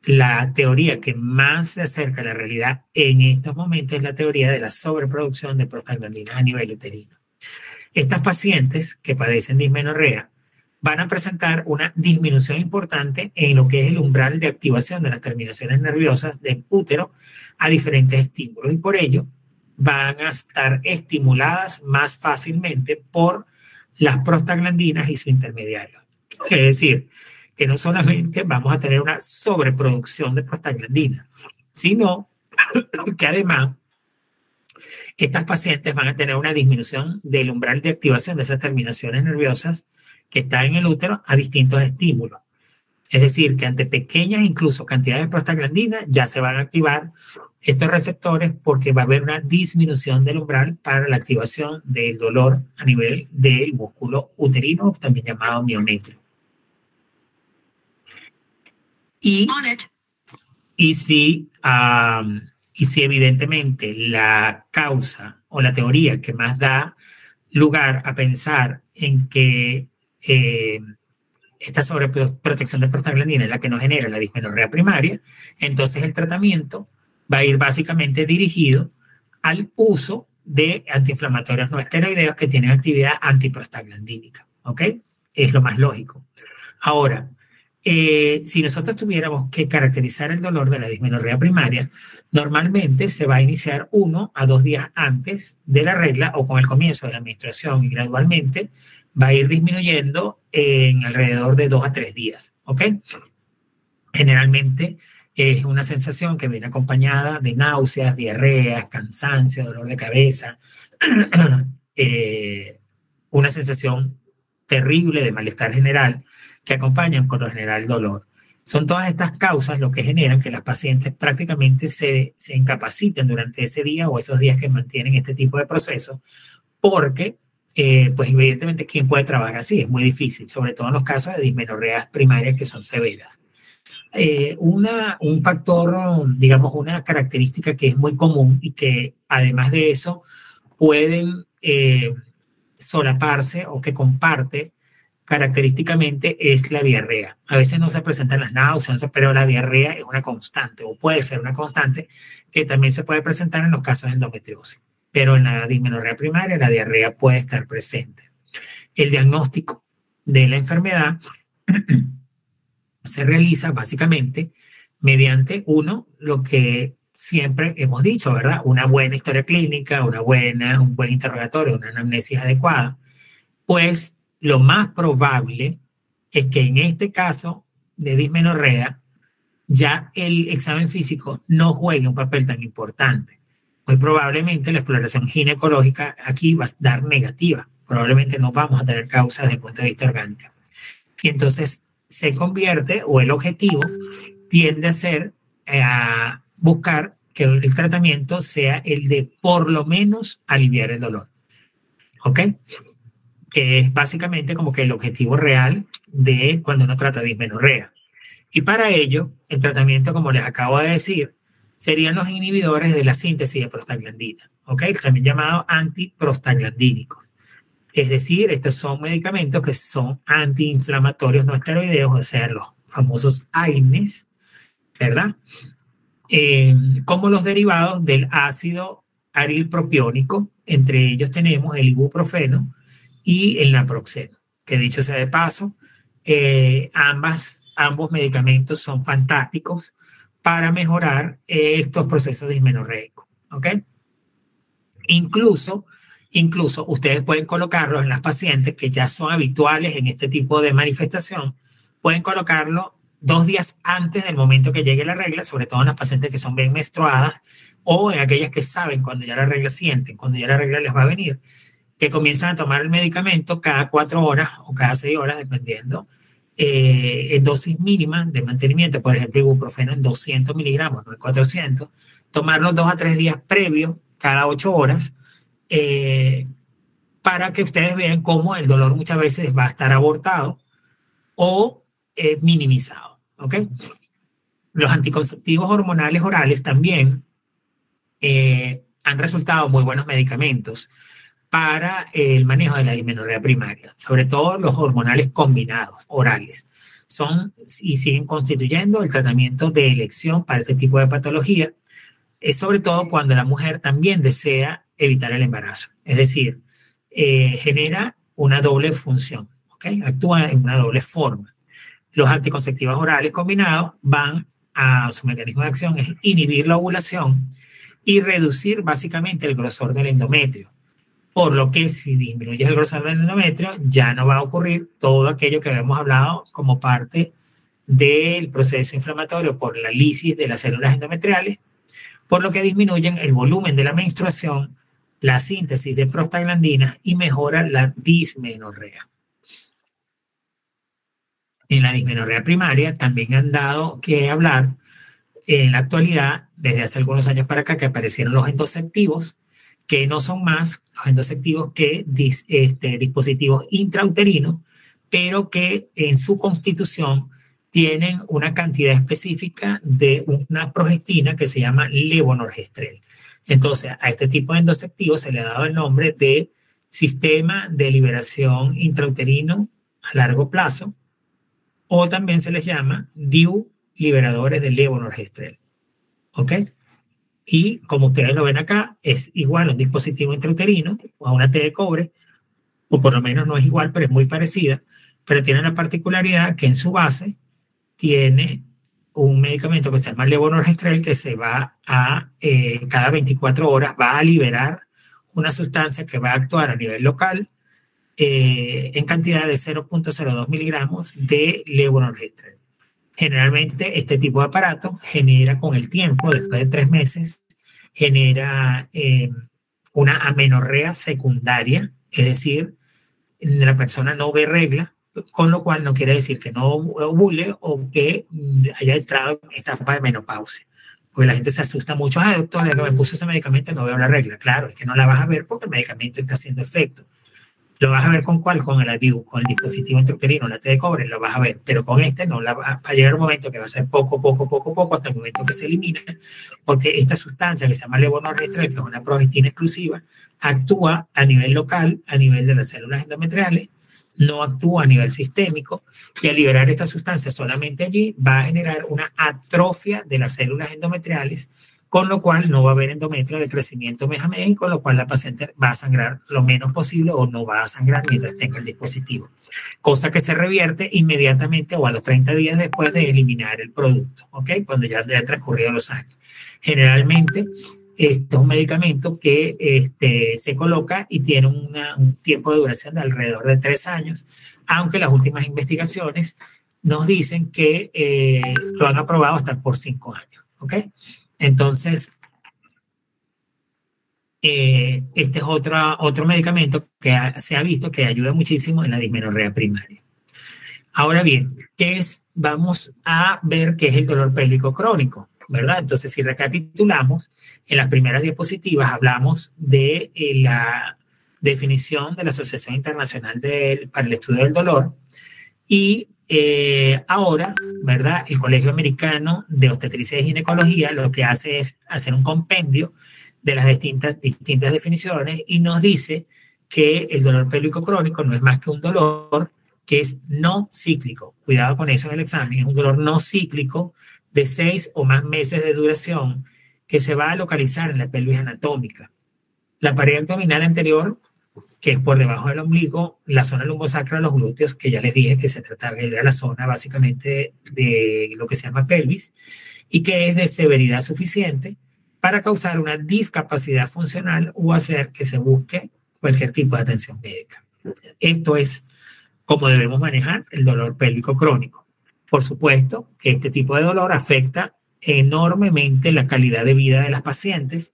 la teoría que más se acerca a la realidad en estos momentos es la teoría de la sobreproducción de prostaglandinas a nivel uterino. Estas pacientes que padecen dismenorrea van a presentar una disminución importante en lo que es el umbral de activación de las terminaciones nerviosas del útero a diferentes estímulos, y por ello van a estar estimuladas más fácilmente por las prostaglandinas y su intermediario. Es decir, que no solamente vamos a tener una sobreproducción de prostaglandinas, sino que además estas pacientes van a tener una disminución del umbral de activación de esas terminaciones nerviosas que están en el útero a distintos estímulos. Es decir, que ante pequeñas incluso cantidades de prostaglandinas ya se van a activar estos receptores porque va a haber una disminución del umbral para la activación del dolor a nivel del músculo uterino, también llamado miometrio. Y si evidentemente la causa o la teoría que más da lugar a pensar en que esta sobreprotección de prostaglandina es la que nos genera la dismenorrea primaria, entonces el tratamiento va a ir básicamente dirigido al uso de antiinflamatorios no esteroideos que tienen actividad antiprostaglandínica, ¿ok? Es lo más lógico. Ahora, si nosotros tuviéramos que caracterizar el dolor de la dismenorrea primaria, normalmente se va a iniciar 1 a 2 días antes de la regla o con el comienzo de la menstruación y gradualmente va a ir disminuyendo en alrededor de 2 a 3 días, ¿ok? Generalmente es una sensación que viene acompañada de náuseas, diarreas, cansancio, dolor de cabeza, una sensación terrible de malestar general que acompañan por lo general dolor. Son todas estas causas lo que generan que las pacientes prácticamente se incapaciten durante ese día o esos días que mantienen este tipo de procesos, porque pues evidentemente ¿quién puede trabajar así? Es muy difícil, sobre todo en los casos de dismenorreas primarias que son severas. Un factor, digamos, una característica que es muy común y que además de eso pueden solaparse o que comparte característicamente es la diarrea. A veces no se presentan las náuseas, pero la diarrea es una constante o puede ser una constante que también se puede presentar en los casos de endometriosis. Pero en la dismenorrea primaria la diarrea puede estar presente. El diagnóstico de la enfermedad se realiza básicamente mediante lo que siempre hemos dicho, ¿verdad? Una buena historia clínica, un buen interrogatorio, una anamnesis adecuada. Pues lo más probable es que en este caso de dismenorrea ya el examen físico no juegue un papel tan importante. Muy probablemente la exploración ginecológica aquí va a dar negativa. Probablemente no vamos a tener causas desde el punto de vista orgánico. Y entonces se convierte, o el objetivo tiende a ser a buscar que el tratamiento sea el de por lo menos aliviar el dolor. ¿Ok? Que es básicamente como que el objetivo real de cuando uno trata de dismenorrea. Y para ello, el tratamiento, como les acabo de decir, serían los inhibidores de la síntesis de prostaglandina, ¿ok? También llamados antiprostaglandínicos. Es decir, estos son medicamentos que son antiinflamatorios no esteroideos, o sea, los famosos AINES, ¿verdad? Como los derivados del ácido arilpropiónico, entre ellos tenemos el ibuprofeno y el naproxeno, que dicho sea de paso, ambos medicamentos son fantásticos para mejorar estos procesos dismenorreicos, ¿ok? Incluso ustedes pueden colocarlos en las pacientes que ya son habituales en este tipo de manifestación, pueden colocarlo 2 días antes del momento que llegue la regla, sobre todo en las pacientes que son bien menstruadas o en aquellas que saben cuando ya la regla sienten, cuando ya la regla les va a venir, que comienzan a tomar el medicamento cada 4 horas o cada 6 horas, dependiendo, en dosis mínimas de mantenimiento, por ejemplo, ibuprofeno en 200 miligramos, no en 400, tomarlo 2 a 3 días previos, cada 8 horas, para que ustedes vean cómo el dolor muchas veces va a estar abortado o minimizado, ¿ok? Los anticonceptivos hormonales orales también han resultado muy buenos medicamentos para el manejo de la dismenorrea primaria, sobre todo los hormonales combinados, orales. Son y siguen constituyendo el tratamiento de elección para este tipo de patología, sobre todo cuando la mujer también desea evitar el embarazo. Es decir, genera una doble función, ¿ok? Actúa en una doble forma. Los anticonceptivos orales combinados van a su mecanismo de acción es inhibir la ovulación y reducir básicamente el grosor del endometrio. Por lo que si disminuyes el grosor del endometrio, ya no va a ocurrir todo aquello que habíamos hablado como parte del proceso inflamatorio por la lisis de las células endometriales, por lo que disminuyen el volumen de la menstruación, la síntesis de prostaglandinas y mejora la dismenorrea. En la dismenorrea primaria también han dado que hablar en la actualidad, desde hace algunos años para acá, que aparecieron los endoceptivos, que no son más los endoceptivos que dispositivos intrauterinos, pero que en su constitución tienen una cantidad específica de una progestina que se llama levonorgestrel. Entonces, a este tipo de endoceptivos se le ha dado el nombre de sistema de liberación intrauterino a largo plazo, o también se les llama DIU liberadores de levonorgestrel. ¿Ok? Y como ustedes lo ven acá, es igual a un dispositivo intrauterino o a una T de cobre, o por lo menos no es igual, pero es muy parecida, pero tiene la particularidad que en su base tiene un medicamento que se llama levonorgestrel que se va a, cada 24 horas, va a liberar una sustancia que va a actuar a nivel local en cantidad de 0.02 miligramos de levonorgestrel. Generalmente este tipo de aparato genera con el tiempo, después de 3 meses, genera una amenorrea secundaria, es decir, la persona no ve regla, con lo cual no quiere decir que no ovule o que haya entrado en etapa de menopausia. Porque la gente se asusta mucho, doctor, desde que me puse ese medicamento no veo la regla. Claro, es que no la vas a ver porque el medicamento está haciendo efecto. ¿Lo vas a ver con cuál? Con el ADIU, con el dispositivo intrauterino, la T de cobre, lo vas a ver, pero con este no, va a llegar un momento que va a ser poco, hasta el momento que se elimina, porque esta sustancia que se llama levonorgestrel, que es una progestina exclusiva, actúa a nivel local, a nivel de las células endometriales, no actúa a nivel sistémico, y al liberar esta sustancia solamente allí, va a generar una atrofia de las células endometriales, con lo cual no va a haber endometrio de crecimiento mes a mes, y con lo cual la paciente va a sangrar lo menos posible o no va a sangrar mientras tenga el dispositivo. Cosa que se revierte inmediatamente o a los 30 días después de eliminar el producto, ¿ok? Cuando ya haya transcurrido los años. Generalmente, este es un medicamento que se coloca y tiene un tiempo de duración de alrededor de 3 años, aunque las últimas investigaciones nos dicen que lo han aprobado hasta por 5 años, ¿ok? Entonces, este es otro medicamento que se ha visto que ayuda muchísimo en la dismenorrea primaria. Ahora bien, vamos a ver qué es el dolor pélvico crónico, ¿verdad? Entonces, si recapitulamos, en las primeras diapositivas hablamos de la definición de la Asociación Internacional para el Estudio del Dolor y ahora, ¿verdad? El Colegio Americano de Obstetricia y Ginecología lo que hace es hacer un compendio de las distintas definiciones y nos dice que el dolor pélvico crónico no es más que un dolor que es no cíclico. Cuidado con eso en el examen. Es un dolor no cíclico de 6 o más meses de duración que se va a localizar en la pelvis anatómica. La pared abdominal anterior, que es por debajo del ombligo, la zona lumbosacra, los glúteos, que ya les dije que se trataba de la zona básicamente de lo que se llama pelvis, y que es de severidad suficiente para causar una discapacidad funcional o hacer que se busque cualquier tipo de atención médica. Esto es cómo debemos manejar el dolor pélvico crónico. Por supuesto, este tipo de dolor afecta enormemente la calidad de vida de las pacientes,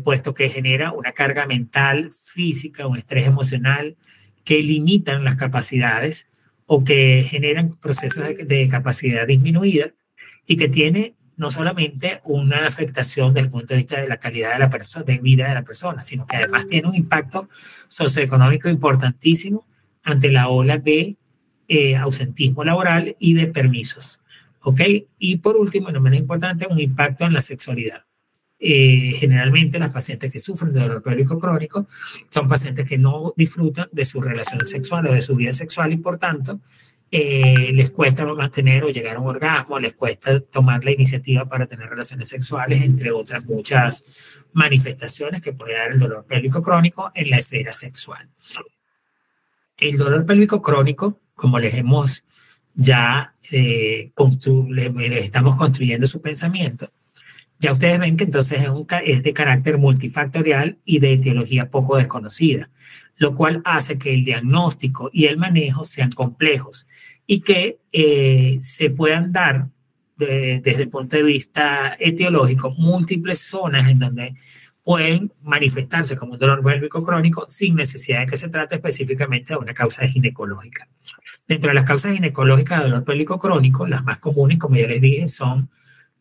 puesto que genera una carga mental, física, un estrés emocional que limitan las capacidades o que generan procesos de capacidad disminuida y que tiene no solamente una afectación desde el punto de vista de la calidad de vida de la persona, sino que además tiene un impacto socioeconómico importantísimo ante la ola de ausentismo laboral y de permisos. ¿Ok? Y por último, no menos importante, un impacto en la sexualidad. Generalmente las pacientes que sufren de dolor pélvico crónico son pacientes que no disfrutan de su relación sexual o de su vida sexual y por tanto les cuesta mantener o llegar a un orgasmo, les cuesta tomar la iniciativa para tener relaciones sexuales, entre otras muchas manifestaciones que puede dar el dolor pélvico crónico en la esfera sexual. El dolor pélvico crónico, como les hemos ya estamos construyendo su pensamiento, Ya ustedes ven que entonces es de carácter multifactorial y de etiología poco desconocida, lo cual hace que el diagnóstico y el manejo sean complejos y que se puedan dar desde el punto de vista etiológico múltiples zonas en donde pueden manifestarse como un dolor pélvico crónico sin necesidad de que se trate específicamente de una causa ginecológica. Dentro de las causas ginecológicas de dolor pélvico crónico, las más comunes, como ya les dije, son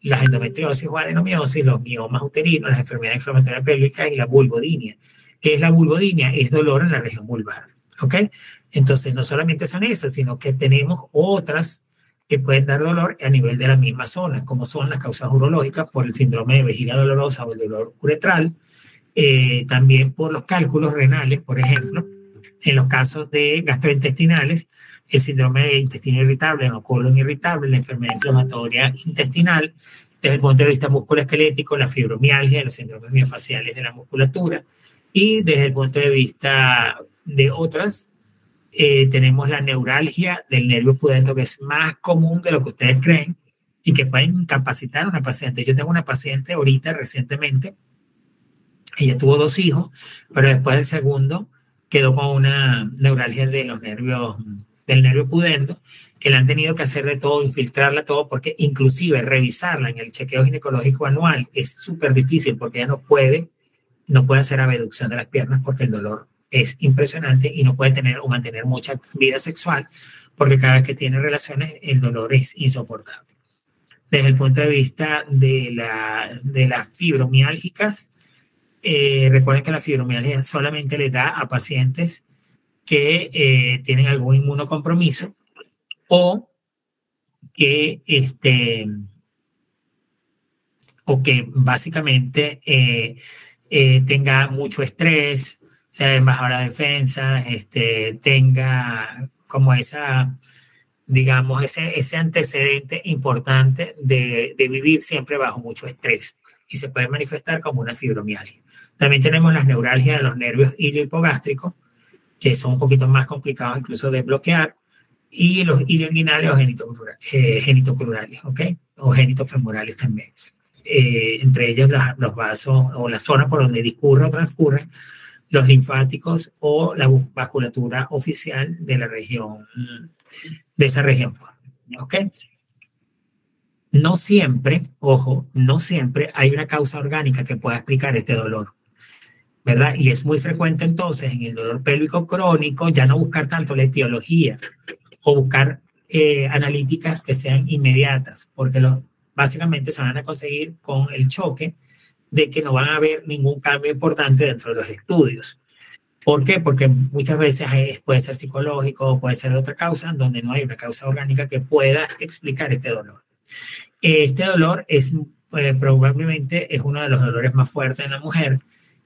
las endometriosis o adenomiosis, los miomas uterinos, las enfermedades inflamatorias pélvicas y la vulvodinia. ¿Qué es la vulvodinia? Es dolor en la región vulvar, ¿ok? Entonces, no solamente son esas, sino que tenemos otras que pueden dar dolor a nivel de la misma zona, como son las causas urológicas por el síndrome de vejiga dolorosa o el dolor uretral, también por los cálculos renales, por ejemplo, en los casos de gastrointestinales, el síndrome de intestino irritable o colon irritable, la enfermedad inflamatoria intestinal, desde el punto de vista musculoesquelético, la fibromialgia, los síndromes miofaciales de la musculatura, y desde el punto de vista de otras, tenemos la neuralgia del nervio pudendo, que es más común de lo que ustedes creen y que pueden incapacitar a una paciente. Yo tengo una paciente ahorita recientemente, ella tuvo 2 hijos, pero después del segundo quedó con una neuralgia de los nervios, del nervio pudendo, que le han tenido que hacer de todo, infiltrarla todo, porque inclusive revisarla en el chequeo ginecológico anual es súper difícil porque ella no puede hacer abducción de las piernas porque el dolor es impresionante y no puede tener o mantener mucha vida sexual porque cada vez que tiene relaciones el dolor es insoportable. Desde el punto de vista de las fibromiálgicas, recuerden que la fibromialgia solamente le da a pacientes que tienen algún inmunocompromiso o que básicamente tenga mucho estrés, sea en baja la defensa, tenga como esa, digamos, ese antecedente importante de vivir siempre bajo mucho estrés y se puede manifestar como una fibromialgia. También tenemos las neuralgias de los nervios iliohipogástricos, que son un poquito más complicados incluso de bloquear, y los ilioinguinales o genitocrurales, ¿ok? O genitofemorales también. Entre ellos los vasos o la zona por donde discurre o transcurren los linfáticos o la vasculatura oficial de la región, de esa región, ¿ok? No siempre, ojo, no siempre hay una causa orgánica que pueda explicar este dolor, ¿verdad? Y es muy frecuente entonces en el dolor pélvico crónico ya no buscar tanto la etiología o buscar analíticas que sean inmediatas, porque básicamente se van a conseguir con el choque de que no van a haber ningún cambio importante dentro de los estudios. ¿Por qué? Porque muchas veces puede ser psicológico o puede ser de otra causa, donde no hay una causa orgánica que pueda explicar este dolor. Este dolor probablemente es uno de los dolores más fuertes en la mujer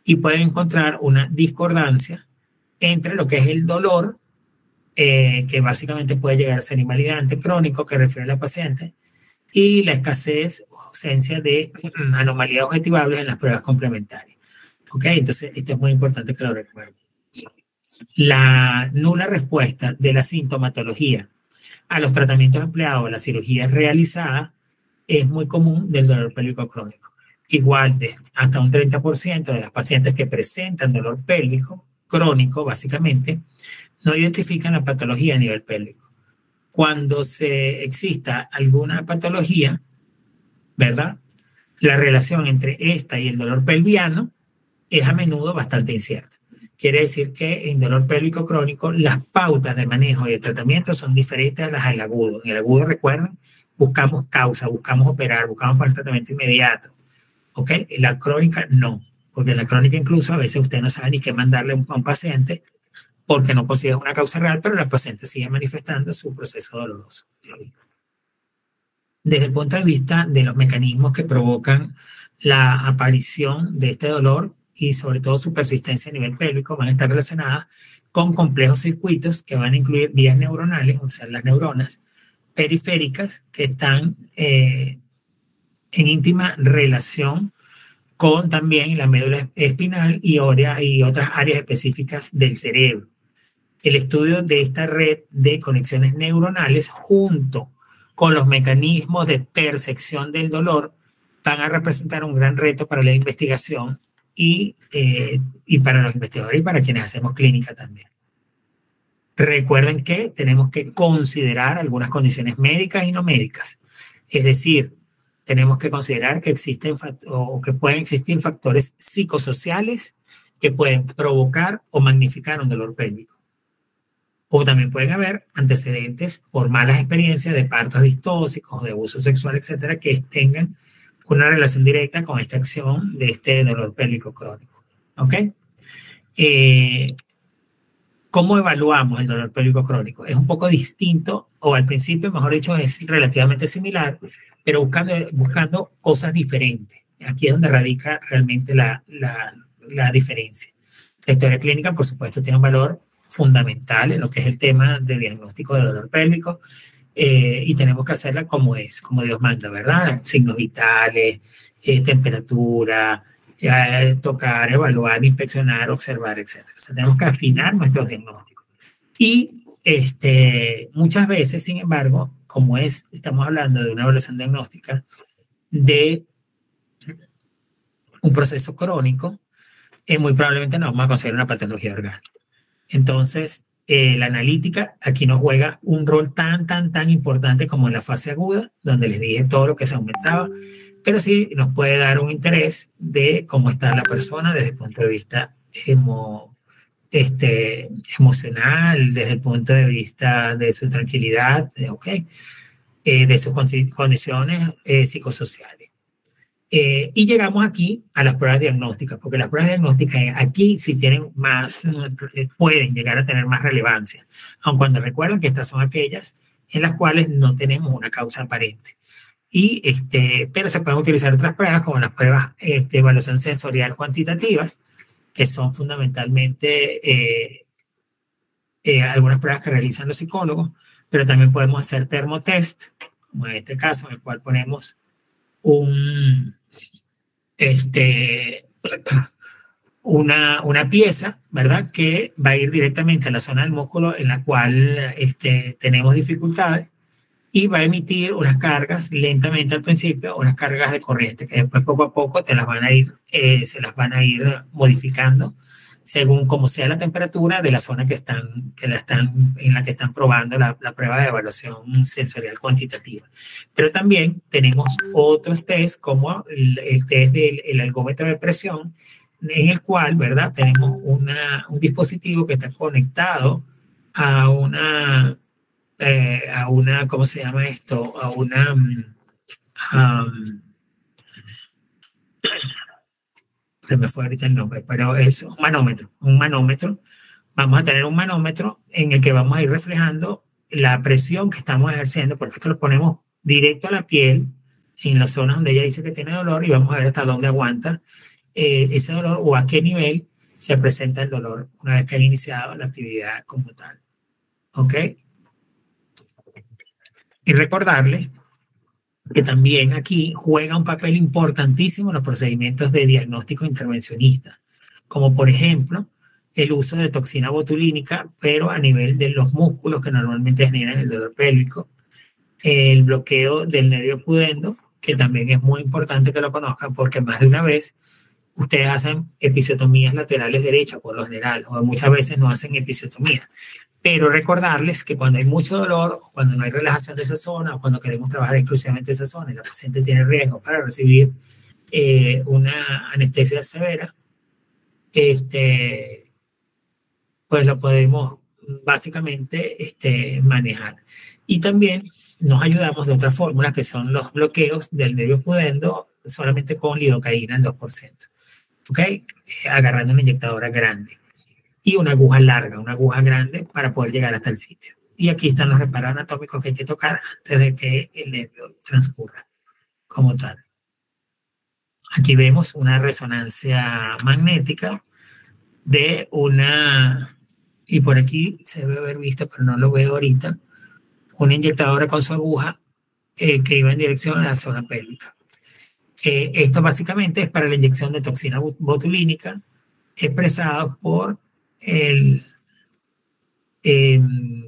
y pueden encontrar una discordancia entre lo que es el dolor, que básicamente puede llegar a ser invalidante crónico, que refiere a la paciente, y la escasez o ausencia de anomalías objetivables en las pruebas complementarias. ¿Ok? Entonces, esto es muy importante que lo recuerden. La nula respuesta de la sintomatología a los tratamientos empleados, a las cirugías realizadas, es muy común del dolor pélvico crónico. Igual, hasta un 30% de las pacientes que presentan dolor pélvico crónico, básicamente, no identifican la patología a nivel pélvico. Cuando exista alguna patología, ¿verdad? La relación entre esta y el dolor pelviano es a menudo bastante incierta. Quiere decir que en dolor pélvico crónico las pautas de manejo y de tratamiento son diferentes a las del agudo. En el agudo, recuerden, buscamos causa, buscamos operar, buscamos para el tratamiento inmediato. ¿Ok? En la crónica no, porque en la crónica incluso a veces usted no sabe ni qué mandarle a un paciente porque no consigue una causa real, pero la paciente sigue manifestando su proceso doloroso. Desde el punto de vista de los mecanismos que provocan la aparición de este dolor y sobre todo su persistencia a nivel pélvico, van a estar relacionadas con complejos circuitos que van a incluir vías neuronales, o sea, las neuronas periféricas que están en íntima relación con también la médula espinal y otras áreas específicas del cerebro. El estudio de esta red de conexiones neuronales junto con los mecanismos de percepción del dolor van a representar un gran reto para la investigación y para los investigadores y para quienes hacemos clínica también. Recuerden que tenemos que considerar algunas condiciones médicas y no médicas. Es decir, tenemos que considerar que existen o que pueden existir factores psicosociales que pueden provocar o magnificar un dolor pélvico. O también pueden haber antecedentes por malas experiencias de partos distóxicos, de abuso sexual, etcétera, que tengan una relación directa con esta acción de este dolor pélvico crónico. ¿Ok? ¿Cómo evaluamos el dolor pélvico crónico? Es un poco distinto, o al principio, mejor dicho, es relativamente similar, pero buscando cosas diferentes. Aquí es donde radica realmente la diferencia. La historia clínica, por supuesto, tiene un valor fundamental en lo que es el tema de diagnóstico de dolor pélvico, y tenemos que hacerla como es, como Dios manda, ¿verdad? Signos vitales, temperatura, tocar, evaluar, inspeccionar, observar, etc. O sea, tenemos que afinar nuestros diagnósticos. Y muchas veces, sin embargo, como estamos hablando de una evaluación diagnóstica de un proceso crónico, muy probablemente no vamos a conseguir una patología orgánica. Entonces, la analítica aquí nos juega un rol tan importante como en la fase aguda, donde les dije todo lo que se aumentaba, pero sí nos puede dar un interés de cómo está la persona desde el punto de vista emocional, desde el punto de vista de su tranquilidad, de sus condiciones psicosociales. Y llegamos aquí a las pruebas diagnósticas, porque las pruebas diagnósticas aquí sí tienen pueden llegar a tener más relevancia, aun cuando recuerden que estas son aquellas en las cuales no tenemos una causa aparente. Pero se pueden utilizar otras pruebas, como las pruebas de evaluación sensorial cuantitativas, que son fundamentalmente algunas pruebas que realizan los psicólogos, pero también podemos hacer termotest, como en este caso, en el cual ponemos una pieza, ¿verdad?, que va a ir directamente a la zona del músculo en la cual tenemos dificultades, y va a emitir unas cargas lentamente al principio, unas cargas de corriente, que después poco a poco se las van a ir modificando según como sea la temperatura de la zona en la que están probando la prueba de evaluación sensorial cuantitativa. Pero también tenemos otros test, como el test del ergómetro de presión, en el cual, ¿verdad?, tenemos un dispositivo que está conectado a una, ¿cómo se llama esto? Se me fue ahorita el nombre, pero es un manómetro. Vamos a tener un manómetro en el que vamos a ir reflejando la presión que estamos ejerciendo, porque esto lo ponemos directo a la piel, en las zonas donde ella dice que tiene dolor, y vamos a ver hasta dónde aguanta ese dolor, o a qué nivel se presenta el dolor una vez que haya iniciado la actividad como tal. ¿Ok? Y recordarles que también aquí juega un papel importantísimo en los procedimientos de diagnóstico intervencionista, como por ejemplo el uso de toxina botulínica, pero a nivel de los músculos que normalmente generan el dolor pélvico, el bloqueo del nervio pudendo, que también es muy importante que lo conozcan, porque más de una vez ustedes hacen episiotomías laterales derechas por lo general, o muchas veces no hacen episiotomía. Pero recordarles que cuando hay mucho dolor, cuando no hay relajación de esa zona, o cuando queremos trabajar exclusivamente esa zona y la paciente tiene riesgo para recibir una anestesia severa, pues lo podemos básicamente manejar. Y también nos ayudamos de otras fórmulas, que son los bloqueos del nervio pudendo solamente con lidocaína al 2%. ¿Ok? Agarrando una inyectadora grande. Y una aguja larga, una aguja grande para poder llegar hasta el sitio. Y aquí están los reparos anatómicos que hay que tocar antes de que el nervio transcurra como tal. Aquí vemos una resonancia magnética de y por aquí se debe haber visto, pero no lo veo ahorita, una inyectadora con su aguja que iba en dirección a la zona pélvica. Esto básicamente es para la inyección de toxina botulínica expresada por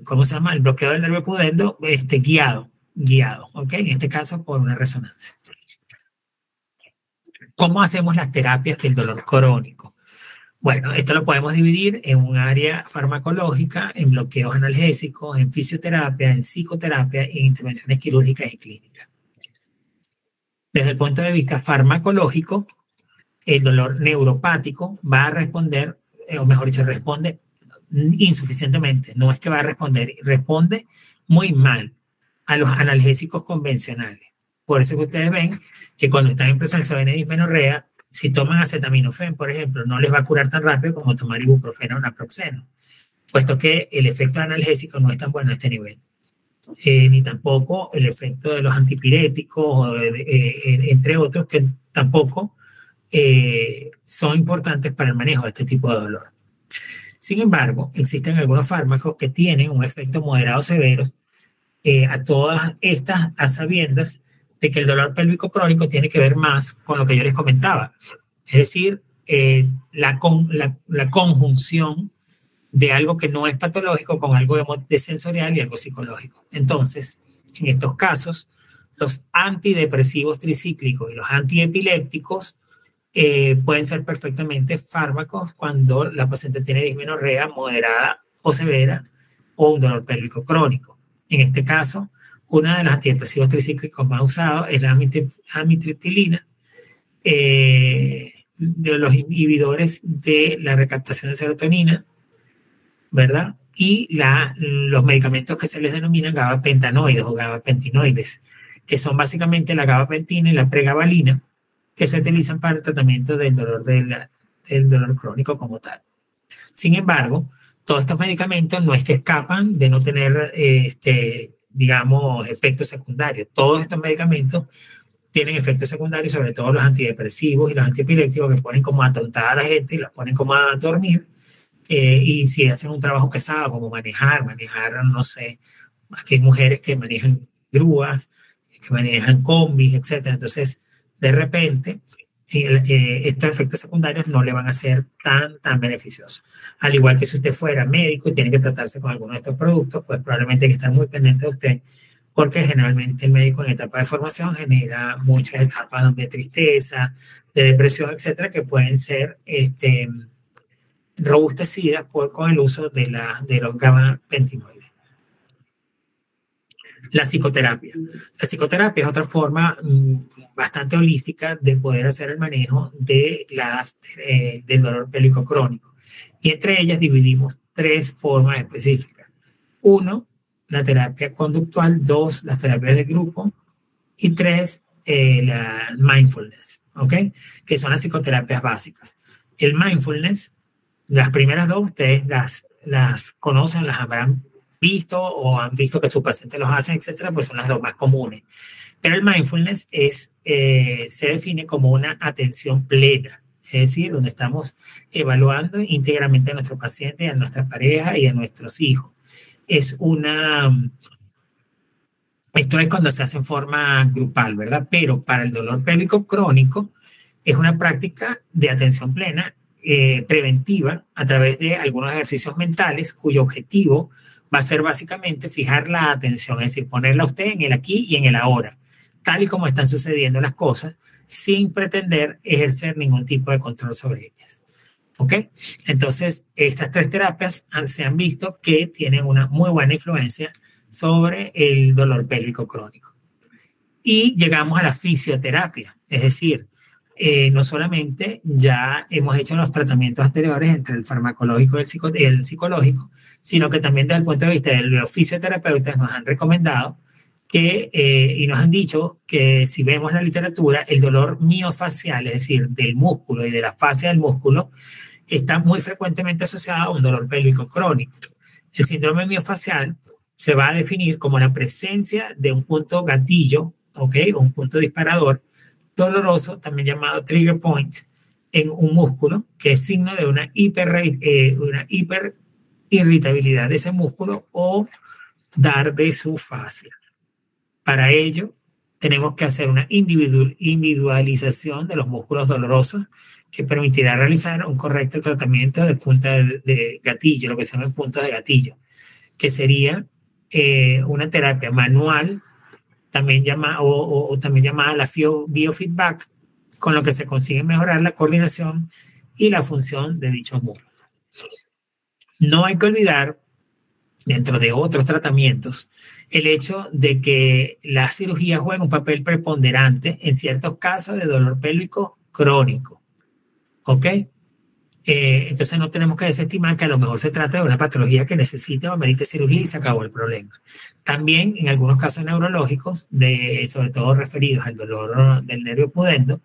¿cómo se llama? El bloqueo del nervio pudendo guiado, ¿ok? En este caso por una resonancia. ¿Cómo hacemos las terapias del dolor crónico? Bueno, esto lo podemos dividir en un área farmacológica, en bloqueos analgésicos, en fisioterapia, en psicoterapia y en intervenciones quirúrgicas y clínicas. Desde el punto de vista farmacológico, el dolor neuropático va a responder, o mejor dicho, responde insuficientemente. No es que va a responder, responde muy mal a los analgésicos convencionales. Por eso que ustedes ven que cuando están en presencia de dismenorrea, si toman acetaminofén, por ejemplo, no les va a curar tan rápido como tomar ibuprofeno o naproxeno, puesto que el efecto analgésico no es tan bueno a este nivel. Ni tampoco el efecto de los antipiréticos, entre otros, que tampoco son importantes para el manejo de este tipo de dolor. Sin embargo, existen algunos fármacos que tienen un efecto moderado severo, a todas estas a sabiendas de que el dolor pélvico crónico tiene que ver más con lo que yo les comentaba, es decir, la conjunción de algo que no es patológico con algo de sensorial y algo psicológico. Entonces, en estos casos, los antidepresivos tricíclicos y los antiepilépticos pueden ser perfectamente fármacos cuando la paciente tiene dismenorrea moderada o severa o un dolor pélvico crónico. En este caso, uno de los antidepresivos tricíclicos más usados es la amitriptilina, de los inhibidores de la recaptación de serotonina, ¿verdad? Y los medicamentos que se les denominan gabapentanoides o gabapentinoides, que son básicamente la gabapentina y la pregabalina, que se utilizan para el tratamiento del dolor, del dolor crónico como tal. Sin embargo, todos estos medicamentos no es que escapan de no tener, digamos, efectos secundarios. Todos estos medicamentos tienen efectos secundarios, sobre todo los antidepresivos y los antiepilépticos, que ponen como atontada a la gente y los ponen como a dormir. Y si hacen un trabajo pesado, como manejar, no sé, aquí hay mujeres que manejan grúas, que manejan combis, etc. Entonces, de repente, estos efectos secundarios no le van a ser tan beneficiosos. Al igual que si usted fuera médico y tiene que tratarse con alguno de estos productos, pues probablemente hay que estar muy pendiente de usted, porque generalmente el médico en etapa de formación genera muchas etapas de tristeza, de depresión, etcétera, que pueden ser robustecidas con el uso de los gabapentinoides. La psicoterapia. La psicoterapia es otra forma bastante holística de poder hacer el manejo de del dolor pélvico crónico. Y entre ellas dividimos 3 formas específicas. 1, la terapia conductual. 2, las terapias de grupo. Y 3, la mindfulness, ¿ok? Que son las psicoterapias básicas. El mindfulness, las primeras 2, ustedes las conocen, las habrán visto o han visto que sus pacientes los hacen, etcétera, pues son las 2 más comunes. Pero el mindfulness se define como una atención plena, es decir, donde estamos evaluando íntegramente a nuestro paciente, a nuestra pareja y a nuestros hijos. Esto es cuando se hace en forma grupal, ¿verdad? Pero para el dolor pélvico crónico es una práctica de atención plena, preventiva, a través de algunos ejercicios mentales cuyo objetivo va a ser básicamente fijar la atención, es decir, ponerla a usted en el aquí y en el ahora, tal y como están sucediendo las cosas, sin pretender ejercer ningún tipo de control sobre ellas. ¿Ok? Entonces, estas 3 terapias se han visto que tienen una muy buena influencia sobre el dolor pélvico crónico. Y llegamos a la fisioterapia, es decir, no solamente ya hemos hecho los tratamientos anteriores entre el farmacológico y el psicológico, sino que también desde el punto de vista de los fisioterapeutas nos han recomendado y nos han dicho que si vemos la literatura, el dolor miofacial, es decir, del músculo y de la fascia del músculo, está muy frecuentemente asociado a un dolor pélvico crónico. El síndrome miofacial se va a definir como la presencia de un punto gatillo, ¿ok? O un punto disparador doloroso, también llamado trigger point, en un músculo, que es signo de una hiperirritabilidad de ese músculo o dar de su fascia. Para ello, tenemos que hacer una individualización de los músculos dolorosos que permitirá realizar un correcto tratamiento de punta de gatillo, lo que se llama puntos de gatillo, que sería una terapia manual, también llamada la biofeedback, con lo que se consigue mejorar la coordinación y la función de dicho músculo. No hay que olvidar, dentro de otros tratamientos, el hecho de que la cirugía juega un papel preponderante en ciertos casos de dolor pélvico crónico. ¿Ok? Entonces no tenemos que desestimar que a lo mejor se trata de una patología que necesita o amerite cirugía y se acabó el problema. También en algunos casos neurológicos, sobre todo referidos al dolor del nervio pudendo,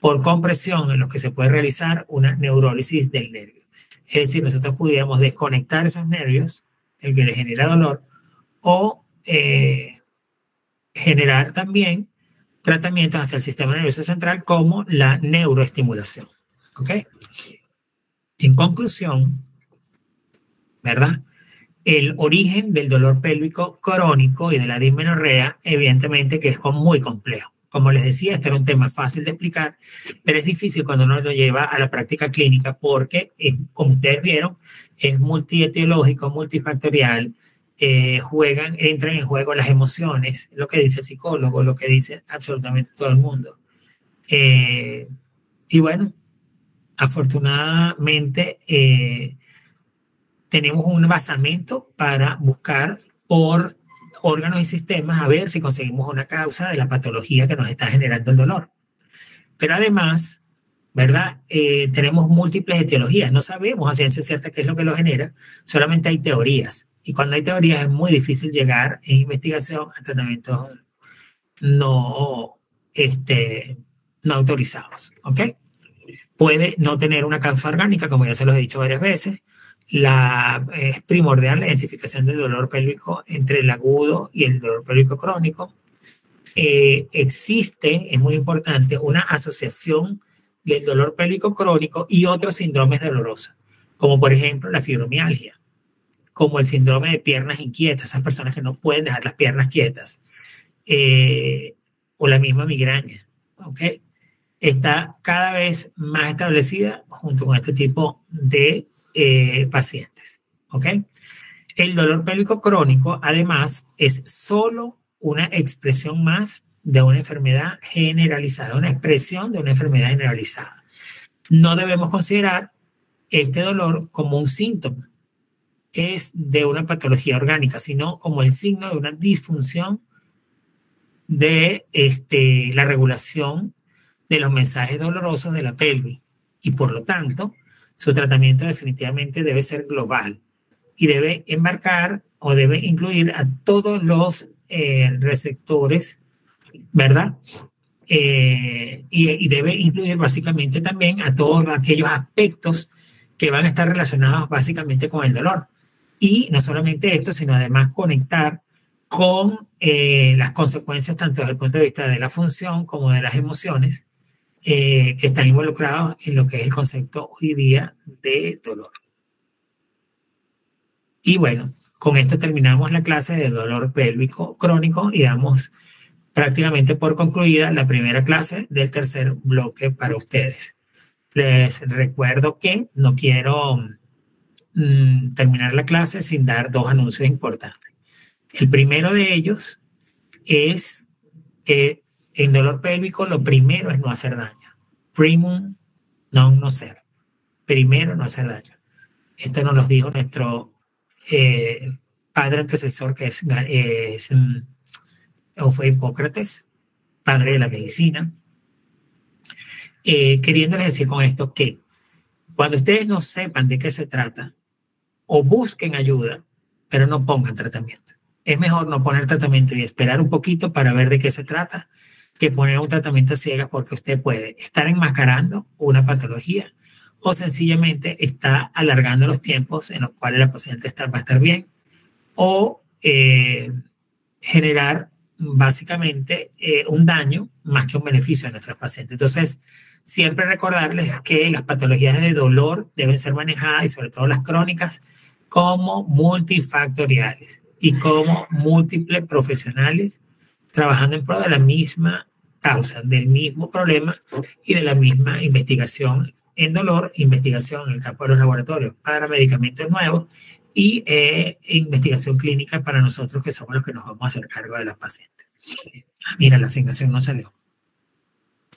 por compresión en los que se puede realizar una neurólisis del nervio. Es decir, nosotros pudiéramos desconectar esos nervios, el que le genera dolor, o generar también tratamientos hacia el sistema nervioso central como la neuroestimulación. ¿Ok? En conclusión, ¿verdad? El origen del dolor pélvico crónico y de la dismenorrea, evidentemente que es muy complejo. Como les decía, este era un tema fácil de explicar, pero es difícil cuando uno lo lleva a la práctica clínica porque, como ustedes vieron, es multietiológico, multifactorial, entran en juego las emociones, lo que dice el psicólogo, lo que dice absolutamente todo el mundo. Y bueno, afortunadamente tenemos un basamento para buscar por órganos y sistemas a ver si conseguimos una causa de la patología que nos está generando el dolor. Pero además, ¿verdad? Tenemos múltiples etiologías. No sabemos a ciencia cierta qué es lo que lo genera, solamente hay teorías. Y cuando hay teorías es muy difícil llegar en investigación a tratamientos no autorizados. ¿Ok? Puede no tener una causa orgánica, como ya se los he dicho varias veces. Es primordial la identificación del dolor pélvico entre el agudo y el dolor pélvico crónico. Existe, es muy importante, una asociación del dolor pélvico crónico y otros síndromes dolorosos, como por ejemplo la fibromialgia, como el síndrome de piernas inquietas, esas personas que no pueden dejar las piernas quietas, o la misma migraña. ¿Ok? Está cada vez más establecida junto con este tipo de pacientes. ¿Ok? El dolor pélvico crónico, además, es solo una expresión más de una enfermedad generalizada, una expresión de una enfermedad generalizada. No debemos considerar este dolor como un síntoma de una patología orgánica, sino como el signo de una disfunción de la regulación de los mensajes dolorosos de la pelvis, y por lo tanto su tratamiento definitivamente debe ser global y debe embarcar o debe incluir a todos los receptores, ¿verdad? Y debe incluir básicamente también a todos aquellos aspectos que van a estar relacionados básicamente con el dolor. Y no solamente esto, sino además conectar con las consecuencias tanto desde el punto de vista de la función como de las emociones que están involucrados en lo que es el concepto hoy día de dolor. Y bueno, con esto terminamos la clase de dolor pélvico crónico y damos prácticamente por concluida la primera clase del tercer bloque para ustedes. Les recuerdo que no quiero terminar la clase sin dar dos anuncios importantes. El primero de ellos es que en dolor pélvico lo primero es no hacer daño. Primum non nocere. Primero no hacer daño. Esto nos lo dijo nuestro padre antecesor, que fue Hipócrates, padre de la medicina. Queriéndoles decir con esto que cuando ustedes no sepan de qué se trata, o busquen ayuda, pero no pongan tratamiento. Es mejor no poner tratamiento y esperar un poquito para ver de qué se trata, que poner un tratamiento ciegas, porque usted puede estar enmascarando una patología o sencillamente está alargando los tiempos en los cuales la paciente va a estar bien, o generar básicamente un daño más que un beneficio a nuestros pacientes. Entonces, siempre recordarles que las patologías de dolor deben ser manejadas, y sobre todo las crónicas, como multifactoriales y como múltiples profesionales trabajando en pro de la misma causa, del mismo problema y de la misma investigación en dolor, investigación en el campo de los laboratorios para medicamentos nuevos y investigación clínica para nosotros, que somos los que nos vamos a hacer cargo de los pacientes. Mira, la asignación no salió.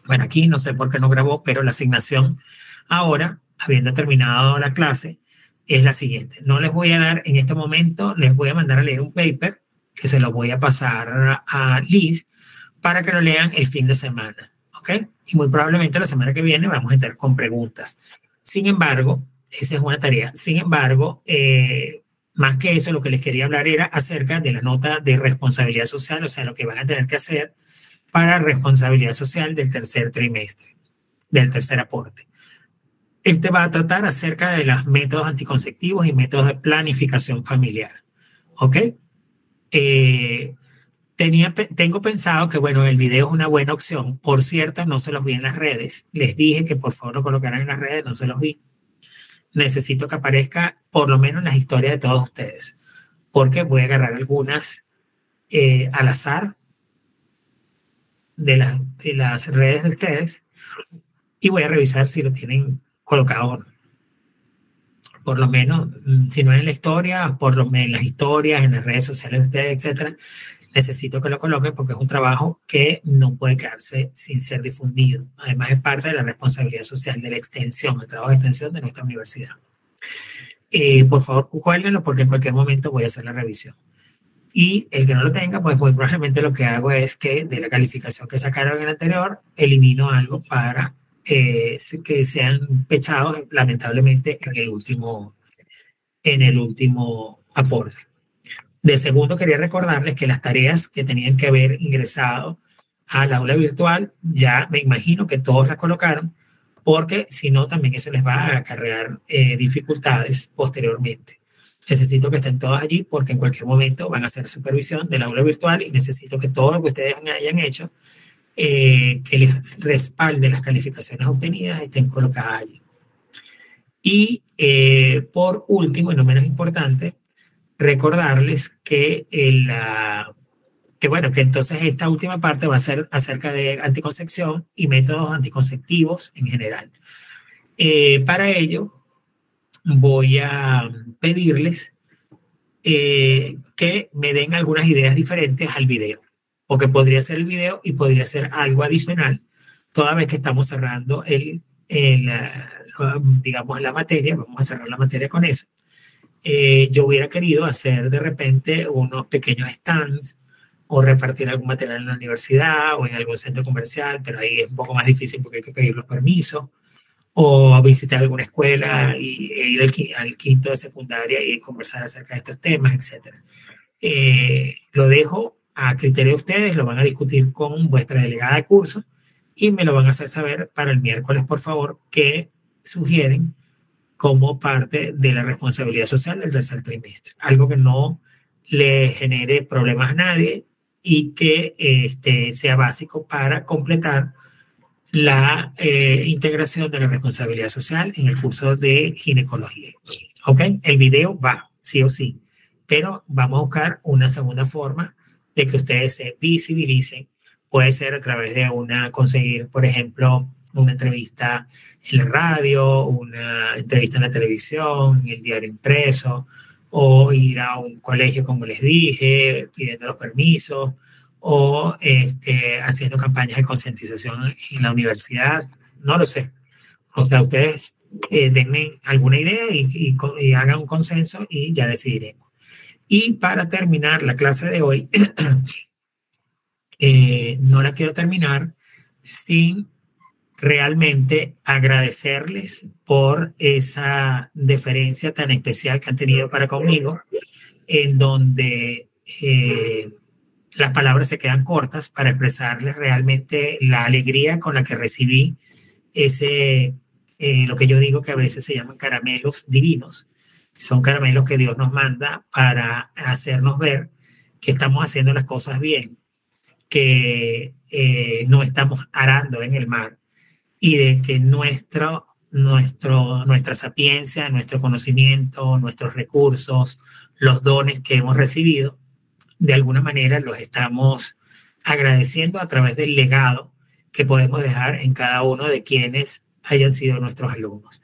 Bueno, aquí no sé por qué no grabó, pero la asignación ahora, habiendo terminado la clase, es la siguiente. No les voy a dar en este momento, les voy a mandar a leer un paper que se lo voy a pasar a Liz para que lo lean el fin de semana, ¿ok? Y muy probablemente la semana que viene vamos a entrar con preguntas. Sin embargo, esa es una tarea. Sin embargo, más que eso, lo que les quería hablar era acerca de la nota de responsabilidad social, o sea, lo que van a tener que hacer para responsabilidad social del tercer trimestre, del tercer aporte. Este va a tratar acerca de los métodos anticonceptivos y métodos de planificación familiar, ¿ok? Tengo pensado que, bueno, el video es una buena opción. Por cierto, no se los vi en las redes. Les dije que por favor lo colocaran en las redes, no se los vi. Necesito que aparezca por lo menos en las historias de todos ustedes, porque voy a agarrar algunas al azar de las redes de ustedes y voy a revisar si lo tienen colocado o no. Por lo menos, si no en la historia, por lo menos en las historias, en las redes sociales de ustedes, etcétera, necesito que lo coloquen porque es un trabajo que no puede quedarse sin ser difundido. Además, es parte de la responsabilidad social de la extensión, el trabajo de extensión de nuestra universidad. Por favor, cuélguenlo porque en cualquier momento voy a hacer la revisión. Y el que no lo tenga, pues muy probablemente lo que hago es que de la calificación que sacaron en el anterior, elimino algo para que sean pechados, lamentablemente, en el último aporte. De segundo, quería recordarles que las tareas que tenían que haber ingresado al aula virtual, ya me imagino que todos las colocaron, porque si no, también eso les va a acarrear dificultades posteriormente. Necesito que estén todos allí porque en cualquier momento van a hacer supervisión del aula virtual y necesito que todo lo que ustedes hayan hecho, que les respalde las calificaciones obtenidas, estén colocadas allí. Y por último, y no menos importante, recordarles que bueno, que entonces esta última parte va a ser acerca de anticoncepción y métodos anticonceptivos en general. Para ello, voy a pedirles que me den algunas ideas diferentes al video, porque podría ser el video y podría ser algo adicional, toda vez que estamos cerrando digamos, la materia. Vamos a cerrar la materia con eso. Yo hubiera querido hacer de repente unos pequeños stands o repartir algún material en la universidad o en algún centro comercial, pero ahí es un poco más difícil porque hay que pedir los permisos, o visitar alguna escuela e ir al quinto de secundaria y conversar acerca de estos temas, etc. Lo dejo a criterio de ustedes, lo van a discutir con vuestra delegada de curso y me lo van a hacer saber para el miércoles, por favor, qué sugieren como parte de la responsabilidad social del tercer trimestre. Algo que no le genere problemas a nadie y que sea básico para completar la integración de la responsabilidad social en el curso de ginecología. ¿Ok? El video va, sí o sí, pero vamos a buscar una segunda forma de que ustedes se visibilicen. Puede ser a través de conseguir, por ejemplo, una entrevista en la radio, una entrevista en la televisión, en el diario impreso, o ir a un colegio, como les dije, pidiendo los permisos, o haciendo campañas de concientización en la universidad, no lo sé. O sea, ustedes denme alguna idea y hagan un consenso y ya decidiremos. Y para terminar la clase de hoy, no la quiero terminar sin realmente agradecerles por esa deferencia tan especial que han tenido para conmigo, en donde las palabras se quedan cortas para expresarles realmente la alegría con la que recibí lo que yo digo que a veces se llaman caramelos divinos. Son caramelos que Dios nos manda para hacernos ver que estamos haciendo las cosas bien, que no estamos arando en el mar y de que nuestra sapiencia, nuestro conocimiento, nuestros recursos, los dones que hemos recibido, de alguna manera los estamos agradeciendo a través del legado que podemos dejar en cada uno de quienes hayan sido nuestros alumnos.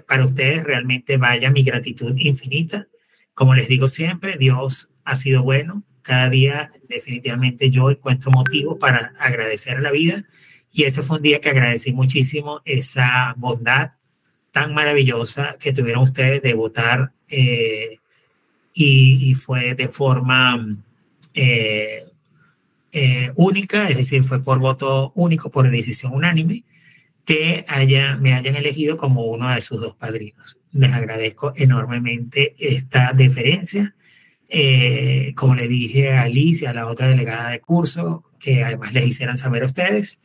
Para ustedes realmente vaya mi gratitud infinita. Como les digo siempre, Dios ha sido bueno, cada día definitivamente yo encuentro motivos para agradecer a la vida, y ese fue un día que agradecí muchísimo esa bondad tan maravillosa que tuvieron ustedes de votar, y fue de forma única, es decir, fue por voto único, por decisión unánime, que me hayan elegido como uno de sus dos padrinos. Les agradezco enormemente esta deferencia. Como le dije a Alicia, a la otra delegada de curso, que además les hicieran saber a ustedes,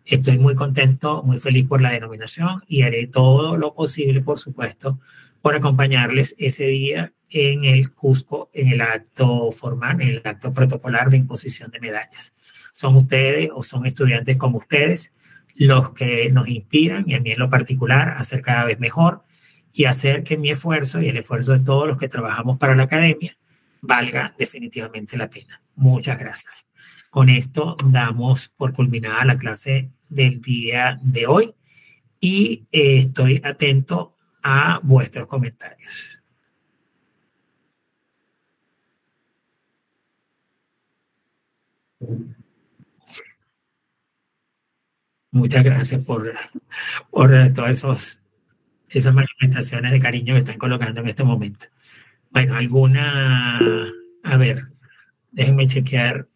estoy muy contento, muy feliz por la denominación, y haré todo lo posible, por supuesto, por acompañarles ese día en el Cusco, en el acto formal, en el acto protocolar de imposición de medallas. Son ustedes, o son estudiantes como ustedes, los que nos inspiran, y a mí en lo particular, a ser cada vez mejor y hacer que mi esfuerzo y el esfuerzo de todos los que trabajamos para la academia valga definitivamente la pena. Muchas gracias. Con esto damos por culminada la clase del día de hoy, y estoy atento a vuestros comentarios. Muchas gracias por todas esas manifestaciones de cariño que están colocando en este momento. Bueno, a ver, déjenme chequear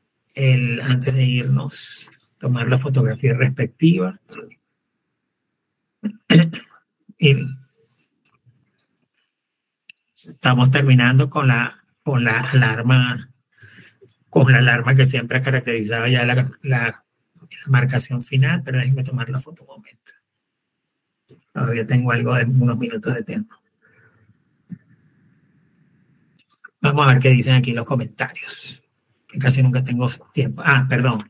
antes de irnos, tomar la fotografía respectiva. Y estamos terminando con la alarma que siempre ha caracterizado ya la marcación final, pero déjenme tomar la foto un momento. Todavía tengo unos minutos de tiempo. Vamos a ver qué dicen aquí los comentarios, que casi nunca tengo tiempo. Perdón.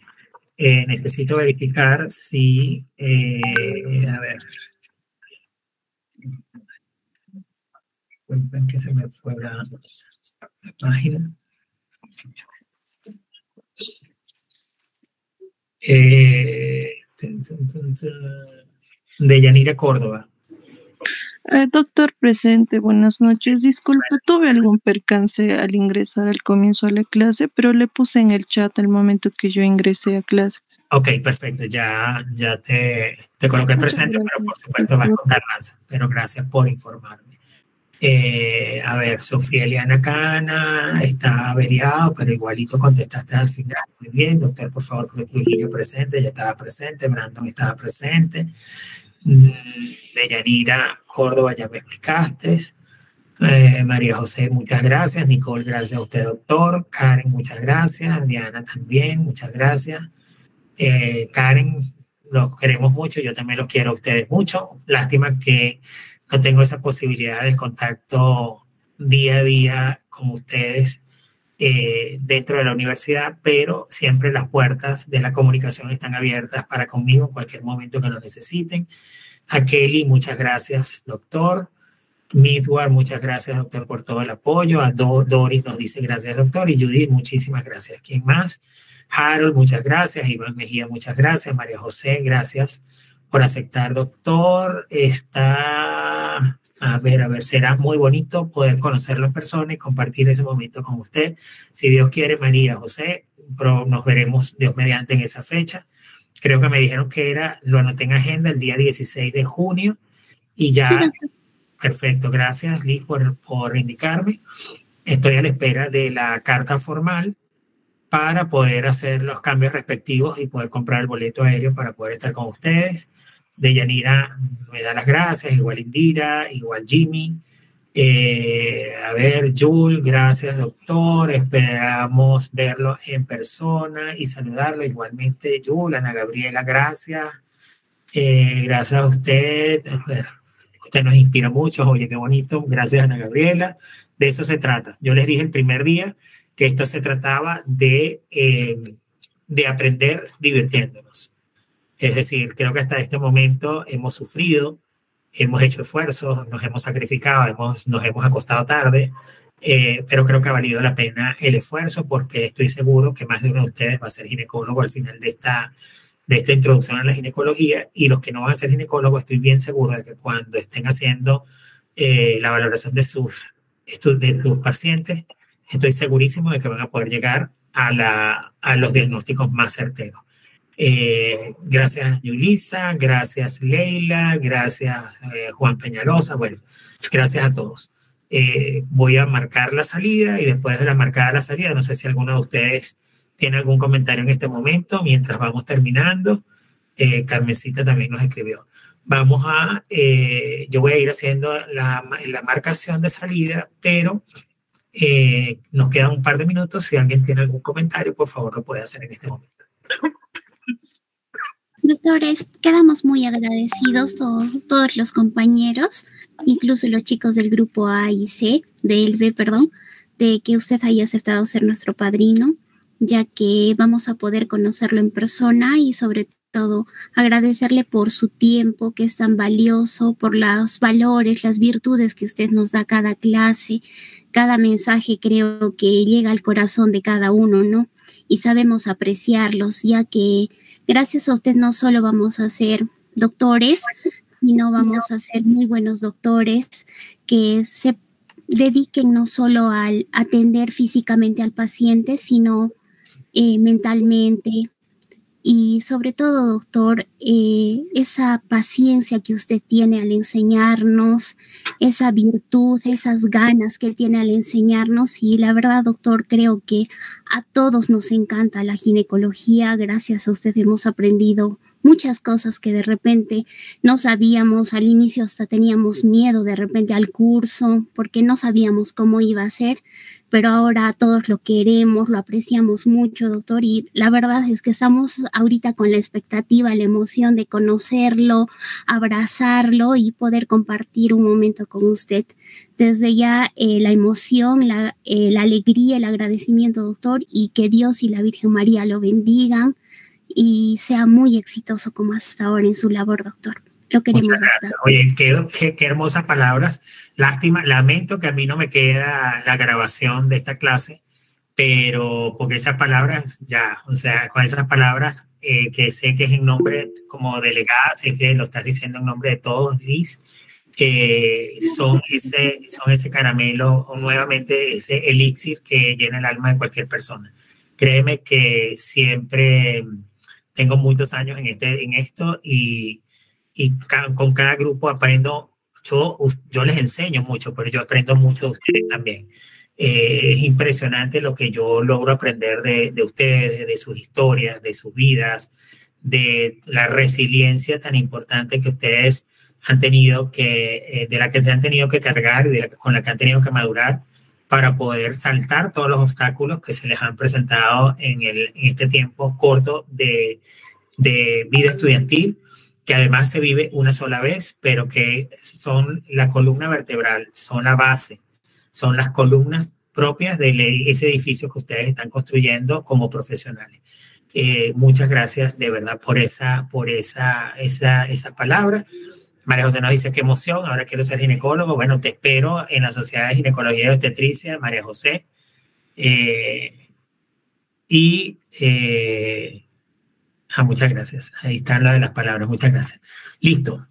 Necesito verificar si... a ver. Disculpen que se me fue la página. De Yanira Córdoba. Doctor presente, buenas noches. Disculpe, tuve algún percance al ingresar al comienzo de la clase, pero le puse en el chat el momento que yo ingresé a clases. Ok, perfecto. Ya te coloqué presente, pero por supuesto vas a contar Lanza. Pero gracias por informarme. A ver, Sofía Eliana Cana está averiado, pero igualito contestaste al final. Muy bien, doctor, por favor, Cruz Trujillo presente, ya estaba presente, Brandon estaba presente. De Yanira Córdoba ya me explicaste. María José, muchas gracias. Nicole, gracias a usted, doctor. Karen, muchas gracias. Diana también, muchas gracias. Karen, los queremos mucho, yo también los quiero a ustedes mucho. Lástima que no tengo esa posibilidad del contacto día a día con ustedes dentro de la universidad, pero siempre las puertas de la comunicación están abiertas para conmigo en cualquier momento que lo necesiten. A Kelly, muchas gracias, doctor. Midward, muchas gracias, doctor, por todo el apoyo. A Doris nos dice gracias, doctor. Y Judith, muchísimas gracias. ¿Quién más? Harold, muchas gracias. Iván Mejía, muchas gracias. María José, gracias por aceptar, doctor. A ver, será muy bonito poder conocerlo en persona y compartir ese momento con usted. Si Dios quiere, María José, nos veremos Dios mediante en esa fecha. Creo que me dijeron que lo anoté en agenda el día 16 de junio y ya. Sí, perfecto, gracias Liz por indicarme. Estoy a la espera de la carta formal para poder hacer los cambios respectivos y poder comprar el boleto aéreo para poder estar con ustedes. De Yanira me da las gracias, igual Indira, igual Jimmy. A ver, Jules, gracias doctor, esperamos verlo en persona y saludarlo. Igualmente Jules, Ana Gabriela, gracias. Gracias a usted. A ver, usted nos inspira mucho, oye, qué bonito. Gracias, Ana Gabriela. De eso se trata. Yo les dije el primer día que esto se trataba de aprender divirtiéndonos. Es decir, creo que hasta este momento hemos sufrido, hemos hecho esfuerzos, nos hemos sacrificado, nos hemos acostado tarde, pero creo que ha valido la pena el esfuerzo porque estoy seguro que más de uno de ustedes va a ser ginecólogo al final de esta introducción a la ginecología, y los que no van a ser ginecólogos estoy bien seguro de que cuando estén haciendo la valoración de sus pacientes, estoy segurísimo de que van a poder llegar a los diagnósticos más certeros. Gracias Yulisa, gracias Leila, gracias Juan Peñalosa, bueno, gracias a todos. Voy a marcar la salida y después de la marcada la salida, no sé si alguno de ustedes tiene algún comentario en este momento, mientras vamos terminando. Carmencita también nos escribió. Vamos a, yo voy a ir haciendo la marcación de salida, pero nos quedan un par de minutos. Si alguien tiene algún comentario, por favor lo puede hacer en este momento. Doctores, quedamos muy agradecidos todos los compañeros, incluso los chicos del grupo A y C, del B, perdón, de que usted haya aceptado ser nuestro padrino, ya que vamos a poder conocerlo en persona y sobre todo agradecerle por su tiempo que es tan valioso, por los valores, las virtudes que usted nos da cada clase, cada mensaje creo que llega al corazón de cada uno, ¿no? Y sabemos apreciarlos, ya que gracias a usted no solo vamos a ser doctores, sino vamos a ser muy buenos doctores que se dediquen no solo al atender físicamente al paciente, sino mentalmente. Y sobre todo, doctor, esa paciencia que usted tiene al enseñarnos, esa virtud, esas ganas que tiene al enseñarnos. Y la verdad, doctor, creo que a todos nos encanta la ginecología. Gracias a usted hemos aprendido muchas cosas que de repente no sabíamos. Al inicio hasta teníamos miedo de repente al curso porque no sabíamos cómo iba a ser. Pero ahora todos lo queremos, lo apreciamos mucho, doctor, y la verdad es que estamos ahorita con la expectativa, la emoción de conocerlo, abrazarlo y poder compartir un momento con usted. Desde ya la emoción, la alegría, el agradecimiento, doctor, y que Dios y la Virgen María lo bendigan y sea muy exitoso como hasta ahora en su labor, doctor. Lo queremos bastante. Oye, qué hermosas palabras. Lástima, lamento que a mí no me queda la grabación de esta clase, pero porque esas palabras ya, o sea, con esas palabras que sé que es en nombre como delegada, sé que lo estás diciendo en nombre de todos, Liz, son ese caramelo o nuevamente ese elixir que llena el alma de cualquier persona. Créeme que siempre tengo muchos años en esto y con cada grupo aprendo. Yo les enseño mucho, pero yo aprendo mucho de ustedes también. Es impresionante lo que yo logro aprender de ustedes, de sus historias, de sus vidas, de la resiliencia tan importante que ustedes han tenido de la que se han tenido que cargar y con la que han tenido que madurar para poder saltar todos los obstáculos que se les han presentado en este tiempo corto de vida estudiantil, que además se vive una sola vez, pero que son la columna vertebral, son la base, son las columnas propias de ese edificio que ustedes están construyendo como profesionales. Muchas gracias de verdad por esa palabra. María José nos dice, qué emoción, ahora quiero ser ginecólogo. Bueno, te espero en la Sociedad de Ginecología y Obstetricia, María José. Muchas gracias. Ahí están las palabras. Muchas gracias. Listo.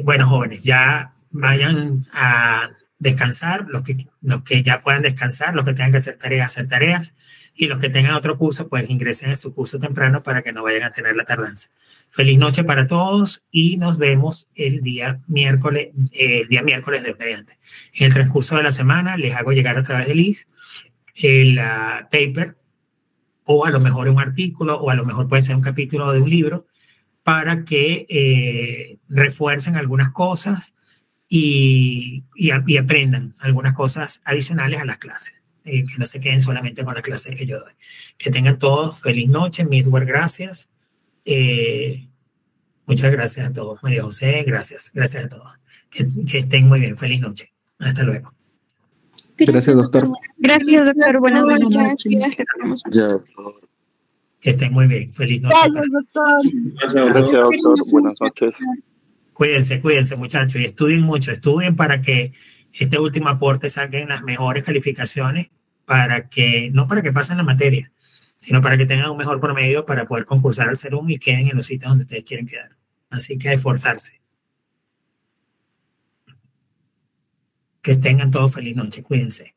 Bueno, jóvenes, ya vayan a descansar. Los que ya puedan descansar, los que tengan que hacer tareas. Y los que tengan otro curso, pues ingresen en su curso temprano para que no vayan a tener la tardanza. Feliz noche para todos y nos vemos el día miércoles de mediante. En el transcurso de la semana les hago llegar a través de Liz el paper, o a lo mejor un artículo, o a lo mejor puede ser un capítulo de un libro, para que refuercen algunas cosas y aprendan algunas cosas adicionales a las clases, que no se queden solamente con las clases que yo doy. Que tengan todos feliz noche, Midward, gracias. Muchas gracias a todos. María José, gracias a todos. Que estén muy bien, feliz noche. Hasta luego. Gracias, doctor. Gracias, doctor. Buenas noches. Que estén muy bien. Feliz noche. Gracias, doctor. Gracias, doctor. Buenas noches. Cuídense, muchachos, y estudien mucho. Estudien para que este último aporte salga en las mejores calificaciones, no para que pasen la materia, sino para que tengan un mejor promedio para poder concursar al CERUM y queden en los sitios donde ustedes quieren quedar. Así que a esforzarse. Que tengan todos feliz noche. Cuídense.